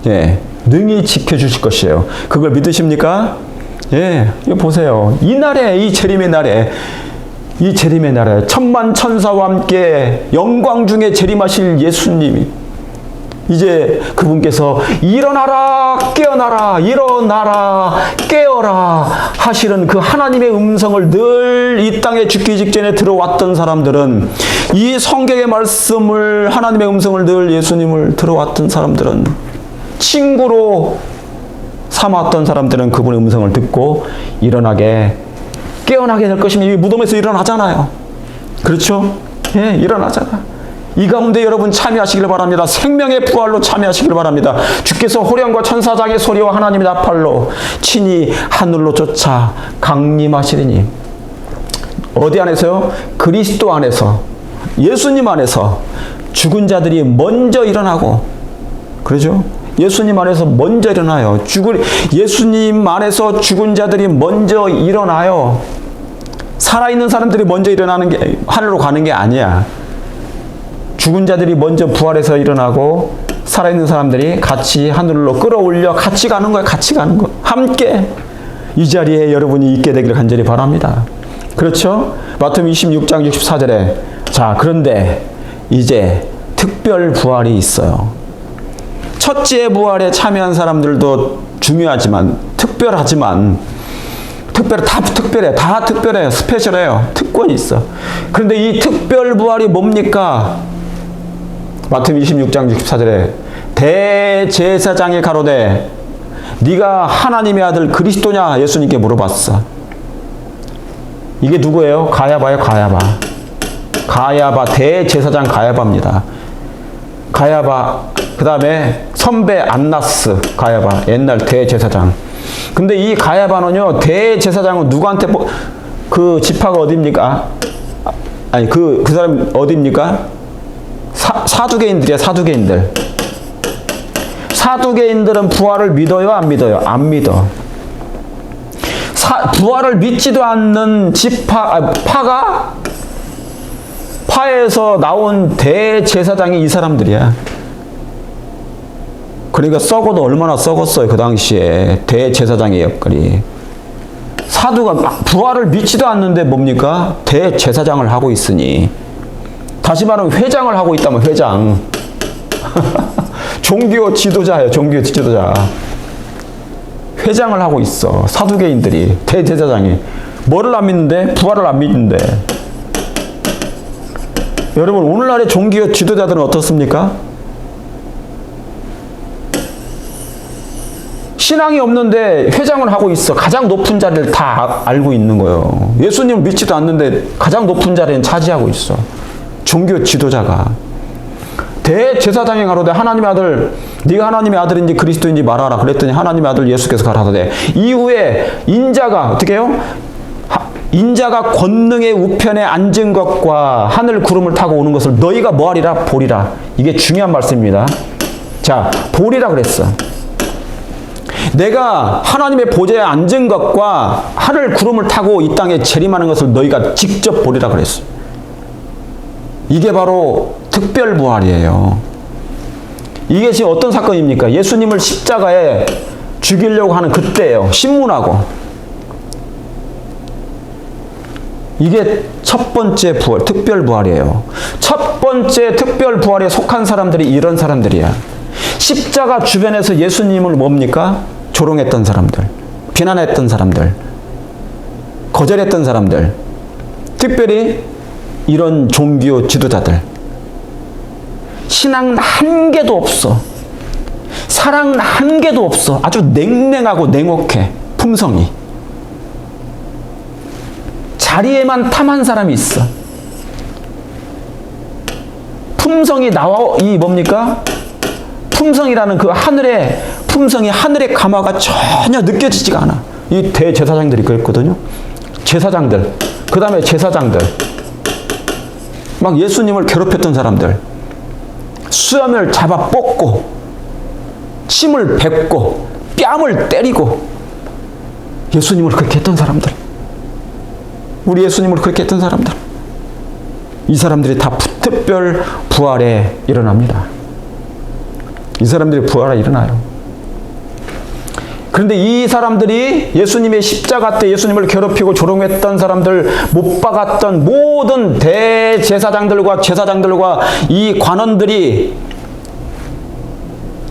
예. 능히 지켜주실 것이에요. 그걸 믿으십니까? 예. 이거 보세요. 이 날에, 이 재림의 날에, 천만 천사와 함께 영광 중에 재림하실 예수님이, 이제 그분께서 일어나라, 깨어나라, 일어나라, 깨어라 하시는 그 하나님의 음성을 늘 이 땅에 죽기 직전에 들어왔던 사람들은, 이 성경의 말씀을, 하나님의 음성을 늘 예수님을 들어왔던 사람들은, 친구로 삼았던 사람들은 그분의 음성을 듣고 깨어나게 될 것입니다. 이 무덤에서 일어나잖아요. 그렇죠? 예, 일어나잖아. 이 가운데 여러분 참여하시길 바랍니다. 생명의 부활로 참여하시길 바랍니다. 주께서 호령과 천사장의 소리와 하나님의 나팔로 친히 하늘로 쫓아 강림하시리니. 어디 안에서요? 그리스도 안에서, 예수님 안에서 죽은 자들이 먼저 일어나고, 그러죠? 예수님 안에서 먼저 일어나요. 예수님 안에서 죽은 자들이 먼저 일어나요. 살아있는 사람들이 먼저 일어나는 게, 하늘로 가는 게 아니야. 죽은 자들이 먼저 부활해서 일어나고, 살아있는 사람들이 같이 하늘로 끌어올려 같이 가는 거야. 같이 가는 거. 함께 이 자리에 여러분이 있게 되기를 간절히 바랍니다. 그렇죠? 마태복음 26장 64절에 자, 그런데 이제 특별 부활이 있어요. 첫째 부활에 참여한 사람들도 중요하지만, 다 특별해요. 스페셜해요. 특권이 있어. 그런데 이 특별 부활이 뭡니까? 마태복음 26장 64절에 대제사장이 가로되 네가 하나님의 아들 그리스도냐? 예수님께 물어봤어. 이게 누구예요? 가야바예요. 가야바, 대제사장 가야바입니다. 가야바, 그 다음에 선배 안나스 가야바, 옛날 대제사장. 근데 이 가야바는요, 대제사장은 누구한테, 그 지파가 어디입니까? 아니, 그 사람 어디입니까? 사두개인들이야, 사두개인들. 사두개인들은 부활을 믿어요, 안 믿어요? 안 믿어. 부활을 믿지도 않는 파에서 나온 대제사장이 이 사람들이야. 그러니까 썩어도 얼마나 썩었어요, 그 당시에. 대제사장의 역할이. 사두가 부활을 믿지도 않는데 뭡니까? 대제사장을 하고 있으니. 다시 말하면 회장을 하고 있다면 회장. 종교 지도자예요, 종교 지도자. 회장을 하고 있어, 사두개인들이. 대제사장이 뭐를 안 믿는데? 부활을 안 믿는데. 여러분, 오늘날의 종교 지도자들은 어떻습니까? 신앙이 없는데 회장을 하고 있어. 가장 높은 자리를 다 알고 있는 거예요. 예수님을 믿지도 않는데 가장 높은 자리는 차지하고 있어, 종교 지도자가. 대제사장이 가로되 하나님의 아들, 네가 하나님의 아들인지 그리스도인지 말하라. 그랬더니 하나님의 아들 예수께서 가라사대. 이후에 인자가 어떻게 해요? 인자가 권능의 우편에 앉은 것과 하늘 구름을 타고 오는 것을 너희가 뭐하리라? 보리라. 이게 중요한 말씀입니다. 자, 보리라 그랬어. 내가 하나님의 보좌에 앉은 것과 하늘 구름을 타고 이 땅에 재림하는 것을 너희가 직접 보리라 그랬어. 이게 바로 특별 부활이에요. 이게 지금 어떤 사건입니까? 예수님을 십자가에 죽이려고 하는 그때예요. 신문하고. 이게 첫 번째 부활, 특별 부활이에요. 첫 번째 특별 부활에 속한 사람들이 이런 사람들이야. 십자가 주변에서 예수님을 뭡니까? 조롱했던 사람들, 비난했던 사람들, 거절했던 사람들, 특별히 이런 종교 지도자들. 신앙은 한 개도 없어. 사랑은 한 개도 없어. 아주 냉랭하고 냉혹해, 품성이. 자리에만 탐한 사람이 있어. 품성이 나와, 이 뭡니까? 품성이라는 그 하늘의 품성이, 하늘의 감화가 전혀 느껴지지가 않아. 이 대제사장들이 그랬거든요. 제사장들, 그 다음에 제사장들, 막 예수님을 괴롭혔던 사람들, 수염을 잡아 뽑고 침을 뱉고 뺨을 때리고 예수님을 그렇게 했던 사람들, 우리 예수님을 그렇게 했던 사람들, 이 사람들이 다 특별 부활에 일어납니다. 이 사람들이 부활에 일어나요. 그런데 이 사람들이 예수님의 십자가 때 예수님을 괴롭히고 조롱했던 사람들, 못 박았던 모든 대제사장들과 제사장들과 이 관원들이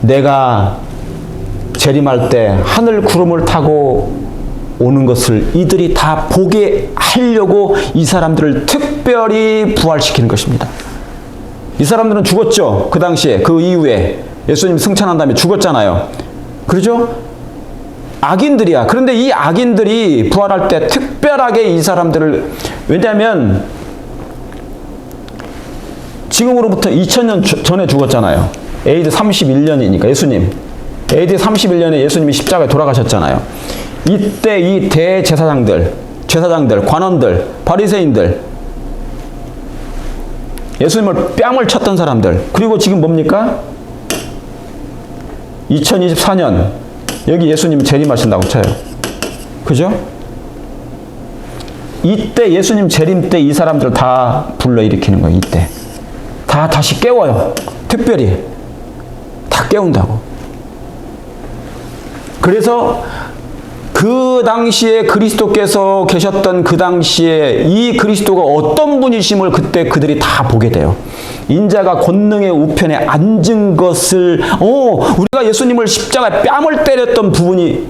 내가 재림할 때 하늘 구름을 타고 오는 것을 이들이 다 보게 하려고 이 사람들을 특별히 부활시키는 것입니다. 이 사람들은 죽었죠. 그 당시에, 그 이후에 예수님 승천한 다음에 죽었잖아요. 그러죠? 악인들이야. 그런데 이 악인들이 부활할 때 특별하게 이 사람들을, 왜냐하면 지금으로부터 2000년 전에 죽었잖아요. AD 31년이니까 예수님. AD 31년에 예수님이 십자가에 돌아가셨잖아요. 이때 이 대제사장들, 제사장들, 관원들, 바리새인들, 예수님을 뺨을 쳤던 사람들, 그리고 지금 뭡니까? 2024년 여기 예수님이 재림하신다고 쳐요. 그죠? 이때 예수님 재림 때 이 사람들 다 불러일으키는 거예요. 이때 다 다시 깨워요. 특별히 다 깨운다고. 그래서 그 당시에 그리스도께서 계셨던 그 당시에 이 그리스도가 어떤 분이심을 그때 그들이 다 보게 돼요. 인자가 권능의 우편에 앉은 것을, 우리가 예수님을 십자가에 뺨을 때렸던 부분이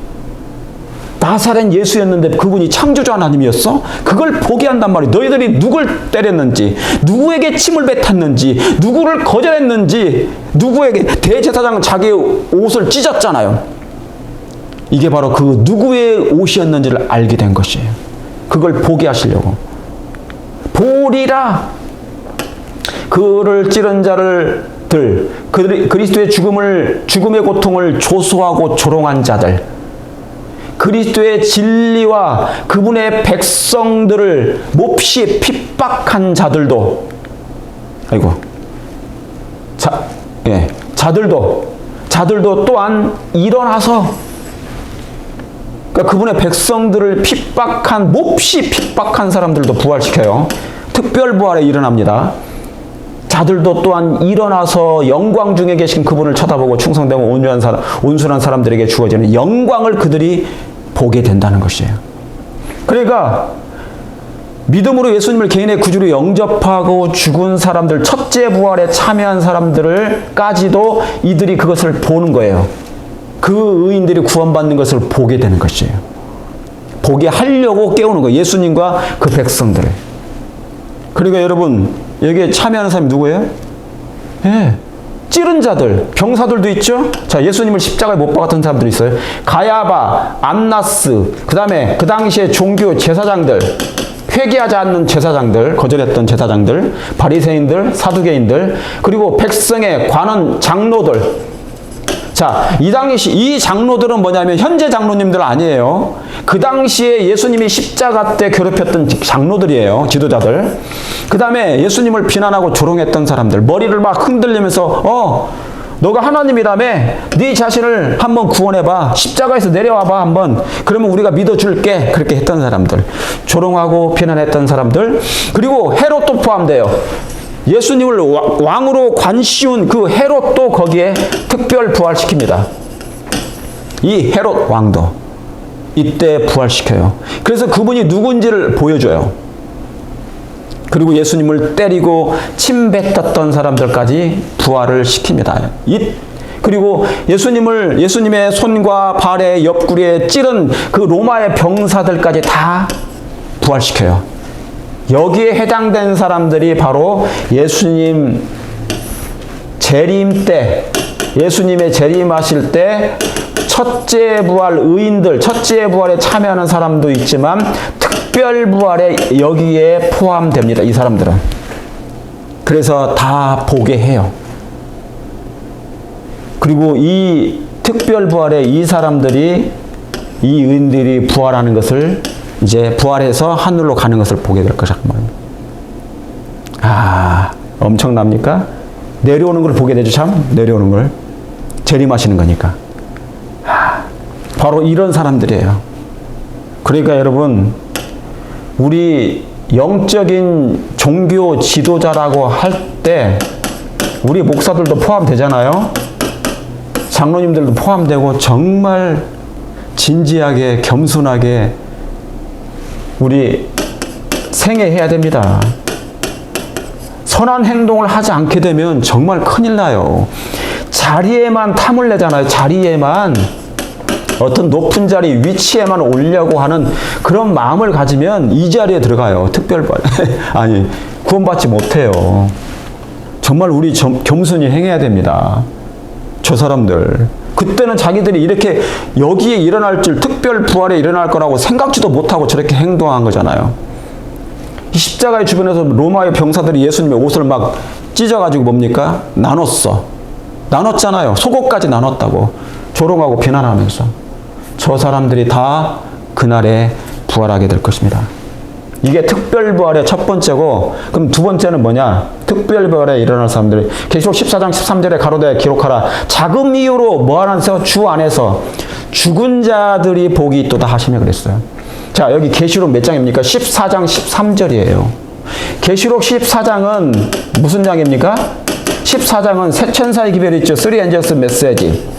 나사렛 예수였는데 그분이 창조주 하나님이었어? 그걸 보게 한단 말이에요. 너희들이 누굴 때렸는지, 누구에게 침을 뱉었는지, 누구를 거절했는지, 누구에게, 대제사장은 자기 옷을 찢었잖아요. 이게 바로 그 누구의 옷이었는지를 알게 된 것이에요. 그걸 보게 하시려고. 보리라. 그를 찌른 자들, 그리스도의 죽음의 고통을 조소하고 조롱한 자들, 그리스도의 진리와 그분의 백성들을 몹시 핍박한 자들도, 자들도 또한 일어나서, 그러니까 그분의 백성들을 몹시 핍박한 사람들도 부활시켜요. 특별 부활에 일어납니다. 자들도 또한 일어나서 영광 중에 계신 그분을 쳐다보고 충성되고 온순한 사람들에게 주어지는 영광을 그들이 보게 된다는 것이에요. 그러니까 믿음으로 예수님을 개인의 구주로 영접하고 죽은 사람들, 첫째 부활에 참여한 사람들을까지도 이들이 그것을 보는 거예요. 그 의인들이 구원받는 것을 보게 되는 것이에요. 보게 하려고 깨우는 거예요. 예수님과 그 백성들을. 그러니까 여러분, 여기에 참여하는 사람이 누구예요? 찌른 자들, 병사들도 있죠? 자, 예수님을 십자가에 못 박았던 사람들이 있어요. 가야바, 안나스, 그 다음에 그 당시에 종교 제사장들, 회개하지 않는 제사장들, 거절했던 제사장들, 바리새인들, 사두개인들, 그리고 백성의 관원 장로들. 자, 이 장로들은 뭐냐면 현재 장로님들 아니에요. 그 당시에 예수님이 십자가 때 괴롭혔던 장로들이에요. 지도자들. 그 다음에 예수님을 비난하고 조롱했던 사람들. 머리를 막 흔들리면서 너가 하나님이라며 네 자신을 한번 구원해봐. 십자가에서 내려와봐 한번. 그러면 우리가 믿어줄게. 그렇게 했던 사람들. 조롱하고 비난했던 사람들. 그리고 헤롯도 포함돼요. 예수님을 왕으로 관씌운 그 헤롯도 거기에 특별 부활시킵니다. 이 헤롯 왕도 이때 부활시켜요. 그래서 그분이 누군지를 보여줘요. 그리고 예수님을 때리고 침뱉었던 사람들까지 부활을 시킵니다. 그리고 예수님의 손과 발에 옆구리에 찌른 그 로마의 병사들까지 다 부활시켜요. 여기에 해당된 사람들이 바로 예수님 재림 때, 예수님의 재림하실 때 첫째 부활 의인들, 첫째 부활에 참여하는 사람도 있지만 특별 부활에 여기에 포함됩니다. 이 사람들은. 그래서 다 보게 해요. 그리고 이 특별 부활에 이 사람들이, 이 의인들이 부활하는 것을, 이제 부활해서 하늘로 가는 것을 보게 될 것이란 말입니다. 엄청납니까? 내려오는 걸 보게 되죠. 참, 내려오는 걸. 재림하시는 거니까. 바로 이런 사람들이에요. 그러니까 여러분, 우리 영적인 종교 지도자라고 할 때 우리 목사들도 포함되잖아요. 장로님들도 포함되고 정말 진지하게 겸손하게 우리 생애해야 됩니다. 선한 행동을 하지 않게 되면 정말 큰일 나요. 자리에만 탐을 내잖아요. 자리에만, 어떤 높은 자리, 위치에만 오려고 하는 그런 마음을 가지면 이 자리에 들어가요. 특별반. 아니, 구원받지 못해요. 정말 우리 겸손히 행해야 됩니다. 저 사람들. 그때는 자기들이 이렇게 여기에 일어날 줄, 특별 부활에 일어날 거라고 생각지도 못하고 저렇게 행동한 거잖아요. 이 십자가의 주변에서 로마의 병사들이 예수님의 옷을 막 찢어가지고 뭡니까? 나눴잖아요. 속옷까지 나눴다고. 조롱하고 비난하면서. 저 사람들이 다 그날에 부활하게 될 것입니다. 이게 특별부활의 첫 번째고, 그럼 두 번째는 뭐냐? 특별부활에 일어날 사람들이 계시록 14장 13절에 가로되 기록하라. 자금 이유로 뭐 하나서 주 안에서 죽은 자들이 복이 있도다 하시며 그랬어요. 자, 여기 계시록 몇 장입니까? 14장 13절이에요. 계시록 14장은 무슨 장입니까? 14장은 새 천사의 기별이 있죠. 3 angels 메시지.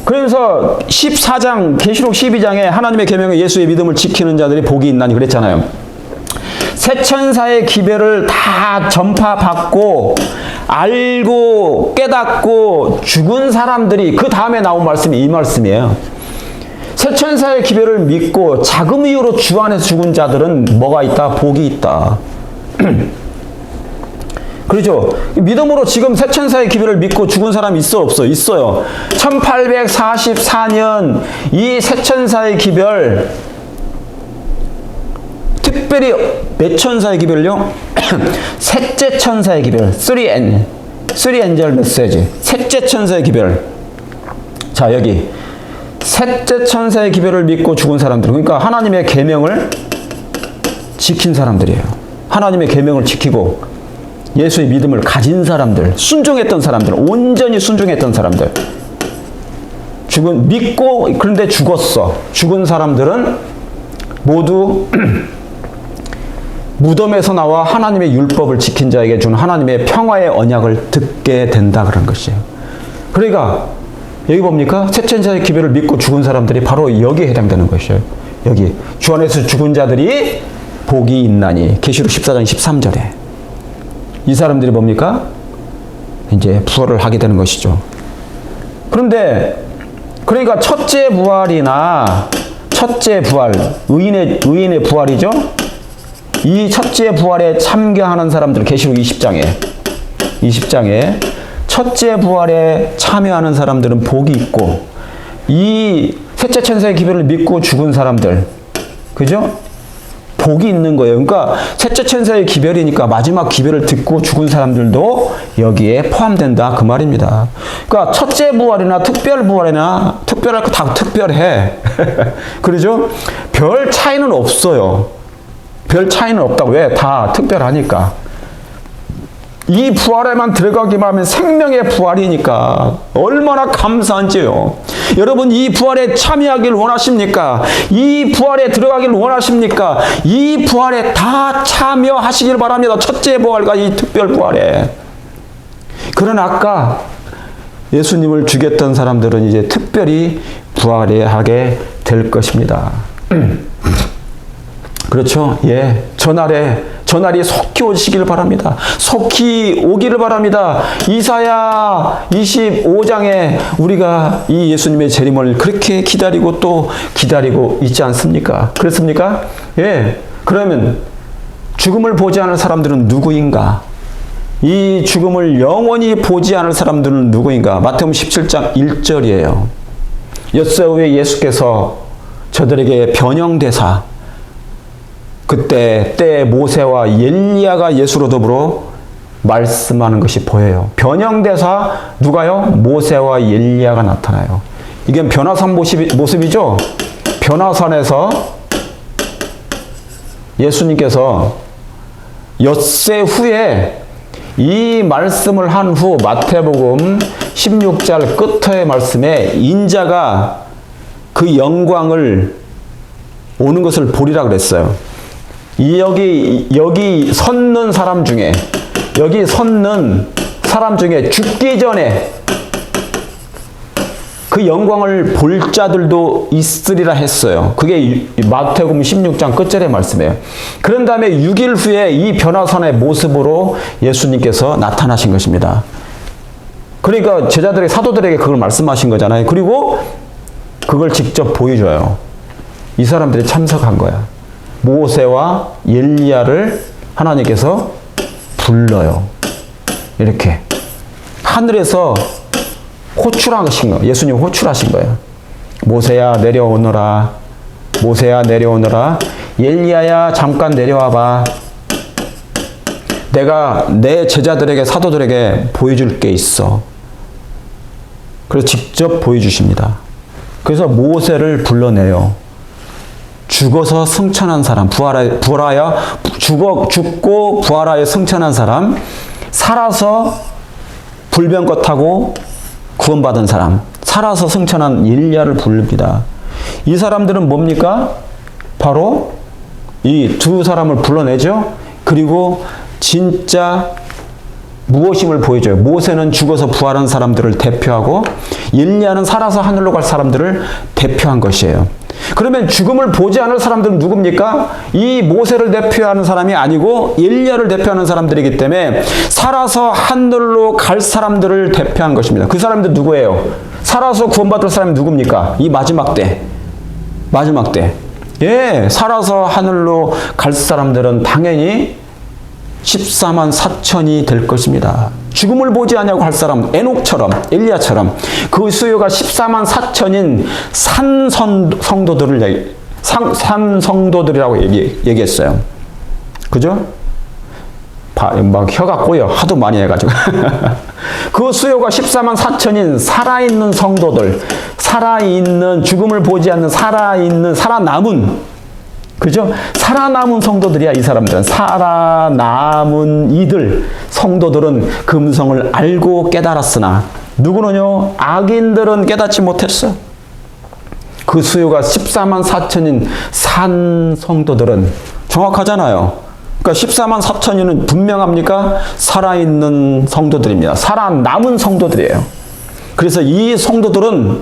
그래서 14장, 계시록 12장에 하나님의 계명에 예수의 믿음을 지키는 자들이 복이 있나니 그랬잖아요. 새 천사의 기별을 다 전파받고 알고 깨닫고 죽은 사람들이, 그 다음에 나온 말씀이 이 말씀이에요. 새 천사의 기별을 믿고 자금 이유로 주 안에서 죽은 자들은 뭐가 있다? 복이 있다. 그렇죠? 믿음으로 지금 새 천사의 기별을 믿고 죽은 사람이 있어 없어? 있어요. 1844년 이 새 천사의 기별, 특별히 몇 천사의 기별요? 셋째 천사의 기별, 3 angel 메시지. 셋째 천사의 기별. 자, 여기 셋째 천사의 기별을 믿고 죽은 사람들, 그러니까 하나님의 계명을 지킨 사람들이에요. 하나님의 계명을 지키고 예수의 믿음을 가진 사람들, 순종했던 사람들, 온전히 순종했던 사람들, 믿고 그런데 죽었어. 죽은 사람들은 모두 무덤에서 나와 하나님의 율법을 지킨 자에게 준 하나님의 평화의 언약을 듣게 된다, 그런 것이에요. 그러니까 여기 뭡니까? 셋째 천사의 기별을 믿고 죽은 사람들이 바로 여기에 해당되는 것이에요. 여기 주 안에서 죽은 자들이 복이 있나니, 계시록 14장 13절에 이 사람들이 뭡니까? 이제 부활을 하게 되는 것이죠. 그런데 그러니까 첫째 부활이나 첫째 부활, 의인의 부활이죠. 이 첫째 부활에 참여하는 사람들, 계시록 20장에 첫째 부활에 참여하는 사람들은 복이 있고, 이 셋째 천사의 기별을 믿고 죽은 사람들, 그죠? 복이 있는 거예요. 그러니까 셋째 천사의 기별이니까 마지막 기별을 듣고 죽은 사람들도 여기에 포함된다, 그 말입니다. 그러니까 첫째 부활이나 특별 부활이나 특별할 거 다 특별해. 그러죠? 별 차이는 없어요. 별 차이는 없다고. 왜? 다 특별하니까. 이 부활에만 들어가기만 하면 생명의 부활이니까 얼마나 감사한지요. 여러분, 이 부활에 참여하길 원하십니까? 이 부활에 들어가길 원하십니까? 이 부활에 다 참여하시길 바랍니다. 첫째 부활과 이 특별 부활에. 그러나 아까 예수님을 죽였던 사람들은 이제 특별히 부활하게 될 것입니다. 그렇죠? 예. 전날이 속히 오시기를 바랍니다. 속히 오기를 바랍니다. 이사야 25장에 우리가 이 예수님의 재림을 그렇게 기다리고 또 기다리고 있지 않습니까? 그렇습니까? 예. 그러면 죽음을 보지 않을 사람들은 누구인가? 이 죽음을 영원히 보지 않을 사람들은 누구인가? 마태복음 17장 1절이에요. 엿새 후에 예수께서 저들에게 변형대사, 그때 때 모세와 엘리야가 예수로 더불어 말씀하는 것이 보여요. 변형대사 누가요? 모세와 엘리야가 나타나요. 이게 변화산 모습이죠? 변화산에서 예수님께서 엿새 후에 이 말씀을 한 후 마태복음 16장 끝의 말씀에 인자가 그 영광을 오는 것을 보리라 그랬어요. 여기 섰는 사람 중에, 죽기 전에 그 영광을 볼 자들도 있으리라 했어요. 그게 마태복음 16장 끝절의 말씀이에요. 그런 다음에 6일 후에 이 변화산의 모습으로 예수님께서 나타나신 것입니다. 그러니까 제자들의 사도들에게 그걸 말씀하신 거잖아요. 그리고 그걸 직접 보여줘요. 이 사람들이 참석한 거야. 모세와 엘리야를 하나님께서 불러요. 이렇게 하늘에서 호출하신 거예요. 예수님 호출하신 거예요. 모세야 내려오너라. 모세야 내려오너라. 엘리야야 잠깐 내려와봐. 내가 내 제자들에게, 사도들에게 보여줄 게 있어. 그래서 직접 보여주십니다. 그래서 모세를 불러내요. 죽어서 승천한 사람, 죽고 부활하여 승천한 사람, 살아서 불병거 타고 구원받은 사람, 살아서 승천한 엘리야를 부릅니다. 이 사람들은 뭡니까? 바로 이 두 사람을 불러내죠. 그리고 진짜 무엇임을 보여줘요. 모세는 죽어서 부활한 사람들을 대표하고 엘리야는 살아서 하늘로 갈 사람들을 대표한 것이에요. 그러면 죽음을 보지 않을 사람들은 누굽니까? 이 모세를 대표하는 사람이 아니고 엘리야를 대표하는 사람들이기 때문에 살아서 하늘로 갈 사람들을 대표한 것입니다. 그 사람들 누구예요? 살아서 구원받을 사람이 누굽니까? 이 마지막 때. 예, 살아서 하늘로 갈 사람들은 당연히 14만 4천이 될 것입니다. 죽음을 보지 않냐고 할 사람, 에녹처럼, 엘리야처럼 그 수요가 14만 4천인 산성도들이라고 얘기했어요. 그죠? 막 혀가 꼬여. 하도 많이 해가지고. 그 수요가 14만 4천인 살아있는 성도들, 살아있는, 죽음을 보지 않는 살아있는, 살아남은, 그죠? 살아남은 성도들이야, 이 사람들은. 살아남은 이들, 성도들은 그 음성을 알고 깨달았으나, 누구는요? 악인들은 깨닫지 못했어. 그 수요가 14만 4천인 산 성도들은 정확하잖아요. 그러니까 14만 4천인은 분명합니까? 살아있는 성도들입니다. 살아남은 성도들이에요. 그래서 이 성도들은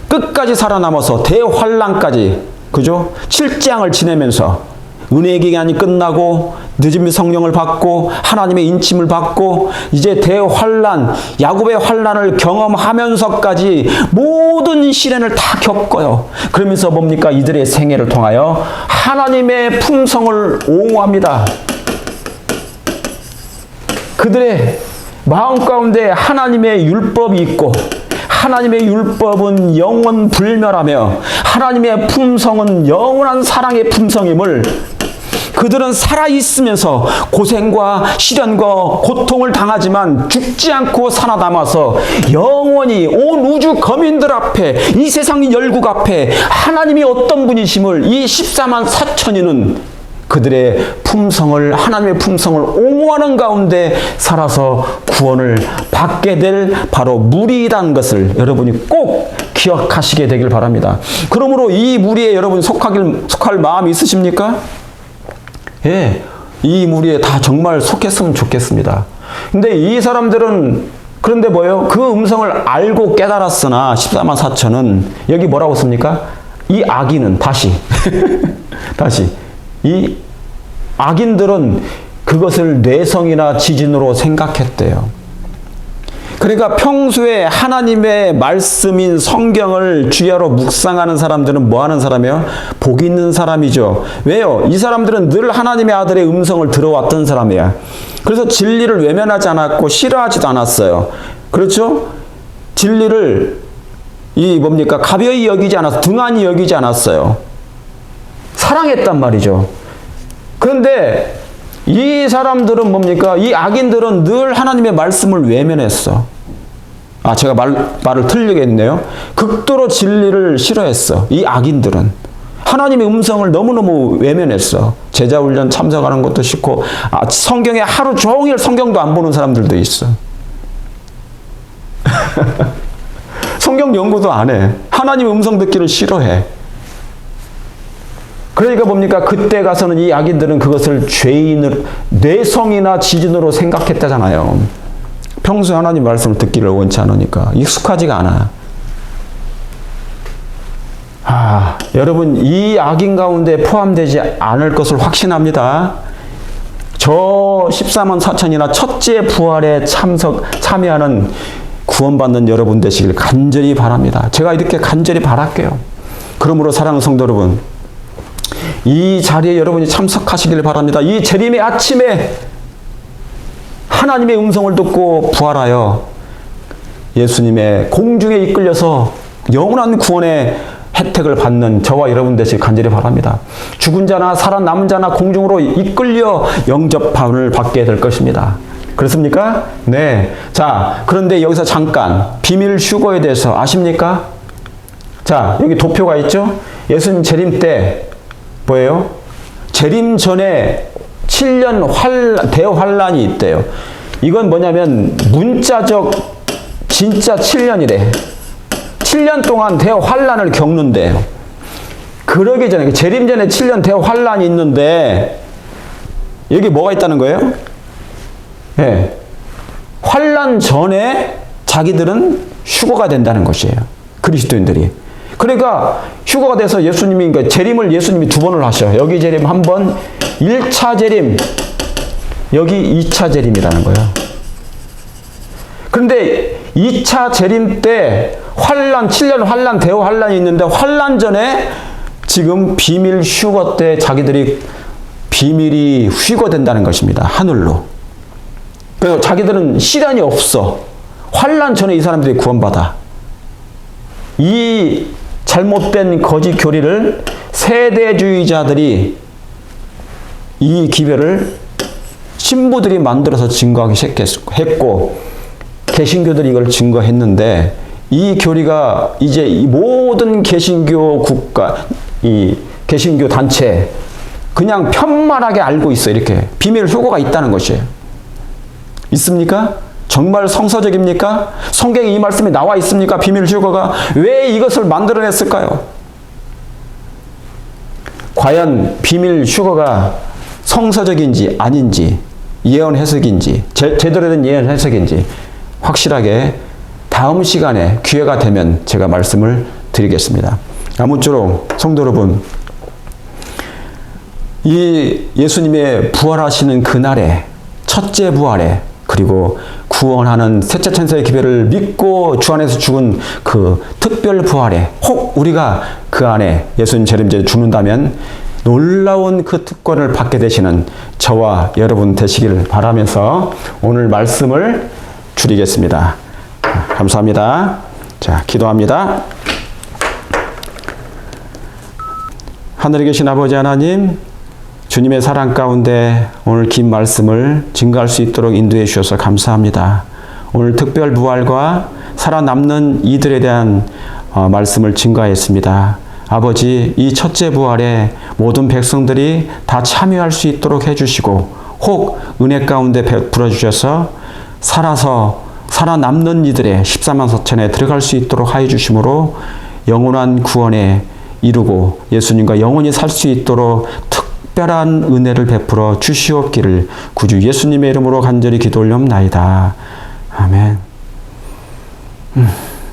끝까지 살아남아서 대환란까지, 그죠? 7장을 지내면서 은혜의 기간이 끝나고 늦은 성령을 받고 하나님의 인침을 받고 이제 대환란, 야곱의 환란을 경험하면서까지 모든 시련을 다 겪어요. 그러면서 뭡니까? 이들의 생애를 통하여 하나님의 품성을 옹호합니다. 그들의 마음 가운데 하나님의 율법이 있고, 하나님의 율법은 영원 불멸하며 하나님의 품성은 영원한 사랑의 품성임을, 그들은 살아있으면서 고생과 시련과 고통을 당하지만 죽지 않고 살아남아서 영원히 온 우주 거민들 앞에, 이 세상 열국 앞에 하나님이 어떤 분이심을 이 14만 4천인은 그들의 품성을, 하나님의 품성을 옹호하는 가운데 살아서 구원을 받게 될 바로 무리라는 것을 여러분이 꼭 기억하시게 되길 바랍니다. 그러므로 이 무리에 여러분 속할 마음이 있으십니까? 예, 이 무리에 다 정말 속했으면 좋겠습니다. 근데 이 사람들은, 그런데 뭐예요? 그 음성을 알고 깨달았으나 14만 4천은 여기 뭐라고 씁니까? 이 악인은 다시 이 악인들은 그것을 뇌성이나 지진으로 생각했대요. 그러니까 평소에 하나님의 말씀인 성경을 주야로 묵상하는 사람들은 뭐 하는 사람이에요? 복 있는 사람이죠. 왜요? 이 사람들은 늘 하나님의 아들의 음성을 들어왔던 사람이야. 그래서 진리를 외면하지 않았고 싫어하지도 않았어요. 그렇죠? 진리를 가벼이 여기지 않았어요. 등한히 여기지 않았어요. 사랑했단 말이죠. 그런데 이 사람들은 뭡니까? 이 악인들은 늘 하나님의 말씀을 외면했어. 제가 말을 틀리게 했네요. 극도로 진리를 싫어했어. 이 악인들은. 하나님의 음성을 너무너무 외면했어. 제자훈련 참석하는 것도 싫고, 성경에 하루 종일 성경도 안 보는 사람들도 있어. 성경 연구도 안 해. 하나님의 음성 듣기를 싫어해. 그러니까 뭡니까? 그때 가서는 이 악인들은 그것을 죄인을 뇌성이나 지진으로 생각했다잖아요. 평소에 하나님 말씀을 듣기를 원치 않으니까 익숙하지가 않아. 여러분, 이 악인 가운데 포함되지 않을 것을 확신합니다. 저 14만 4천이나 첫째 부활에 참여하는 구원받는 여러분 되시길 간절히 바랍니다. 제가 이렇게 간절히 바랄게요. 그러므로 사랑하는 성도 여러분, 이 자리에 여러분이 참석하시길 바랍니다. 이 재림의 아침에 하나님의 음성을 듣고 부활하여 예수님의 공중에 이끌려서 영원한 구원의 혜택을 받는 저와 여러분 되시길 간절히 바랍니다. 죽은 자나 살아남은 자나 공중으로 이끌려 영접함을 받게 될 것입니다. 그렇습니까? 네. 자, 그런데 여기서 잠깐 비밀 휴거에 대해서 아십니까? 자, 여기 도표가 있죠? 예수님 재림 때 뭐예요? 재림 전에 7년 대환란이 있대요. 이건 뭐냐면 문자적 진짜 7년이래. 7년 동안 대환란을 겪는데요. 그러기 전에, 재림 전에 7년 대환란이 있는데 여기 뭐가 있다는 거예요? 네. 환란 전에 자기들은 휴거가 된다는 것이에요. 그리스도인들이. 그러니까 휴거가 돼서 예수님이, 그러니까 재림을 예수님이 두 번을 하셔요. 여기 재림 한 번, 1차 재림, 여기 2차 재림이라는 거예요. 그런데 2차 재림 때 환란, 7년 환란, 대환란이 있는데 환란 전에 지금 비밀 휴거 때 자기들이 비밀이 휴거된다는 것입니다. 하늘로. 그래서 자기들은 시련이 없어. 환란 전에 이 사람들이 구원받아. 이 잘못된 거짓 교리를 세대주의자들이, 이 기별을 신부들이 만들어서 증거하기 시작했고, 개신교들이 이걸 증거했는데 이 교리가 이제 이 모든 개신교 국가, 이 개신교 단체 그냥 편만하게 알고 있어. 이렇게 비밀 효과가 있다는 것이에요. 있습니까? 정말 성서적입니까? 성경에 이 말씀이 나와 있습니까? 비밀 휴거가 왜 이것을 만들어냈을까요? 과연 비밀 휴거가 성서적인지 아닌지, 예언 해석인지, 제대로 된 예언 해석인지 확실하게 다음 시간에 기회가 되면 제가 말씀을 드리겠습니다. 아무쪼록 성도 여러분, 이 예수님의 부활하시는 그날에, 첫째 부활에, 그리고 구원하는 셋째 천사의 기별을 믿고 주 안에서 죽은 그 특별 부활에 혹 우리가 그 안에 예수님 재림제 죽는다면 놀라운 그 특권을 받게 되시는 저와 여러분 되시길 바라면서 오늘 말씀을 줄이겠습니다. 감사합니다. 자, 기도합니다. 하늘에 계신 아버지 하나님, 주님의 사랑 가운데 오늘 긴 말씀을 증거할 수 있도록 인도해 주셔서 감사합니다. 오늘 특별 부활과 살아남는 이들에 대한 말씀을 증거했습니다. 아버지, 이 첫째 부활에 모든 백성들이 다 참여할 수 있도록 해주시고 혹 은혜 가운데 베풀어 주셔서 살아남는 이들의 14만 4천에 들어갈 수 있도록 하여 주심으로 영원한 구원에 이루고 예수님과 영원히 살 수 있도록 특별한 은혜를 베풀어 주시옵기를 구주 예수님의 이름으로 간절히 기도 올려옵나이다. 아멘.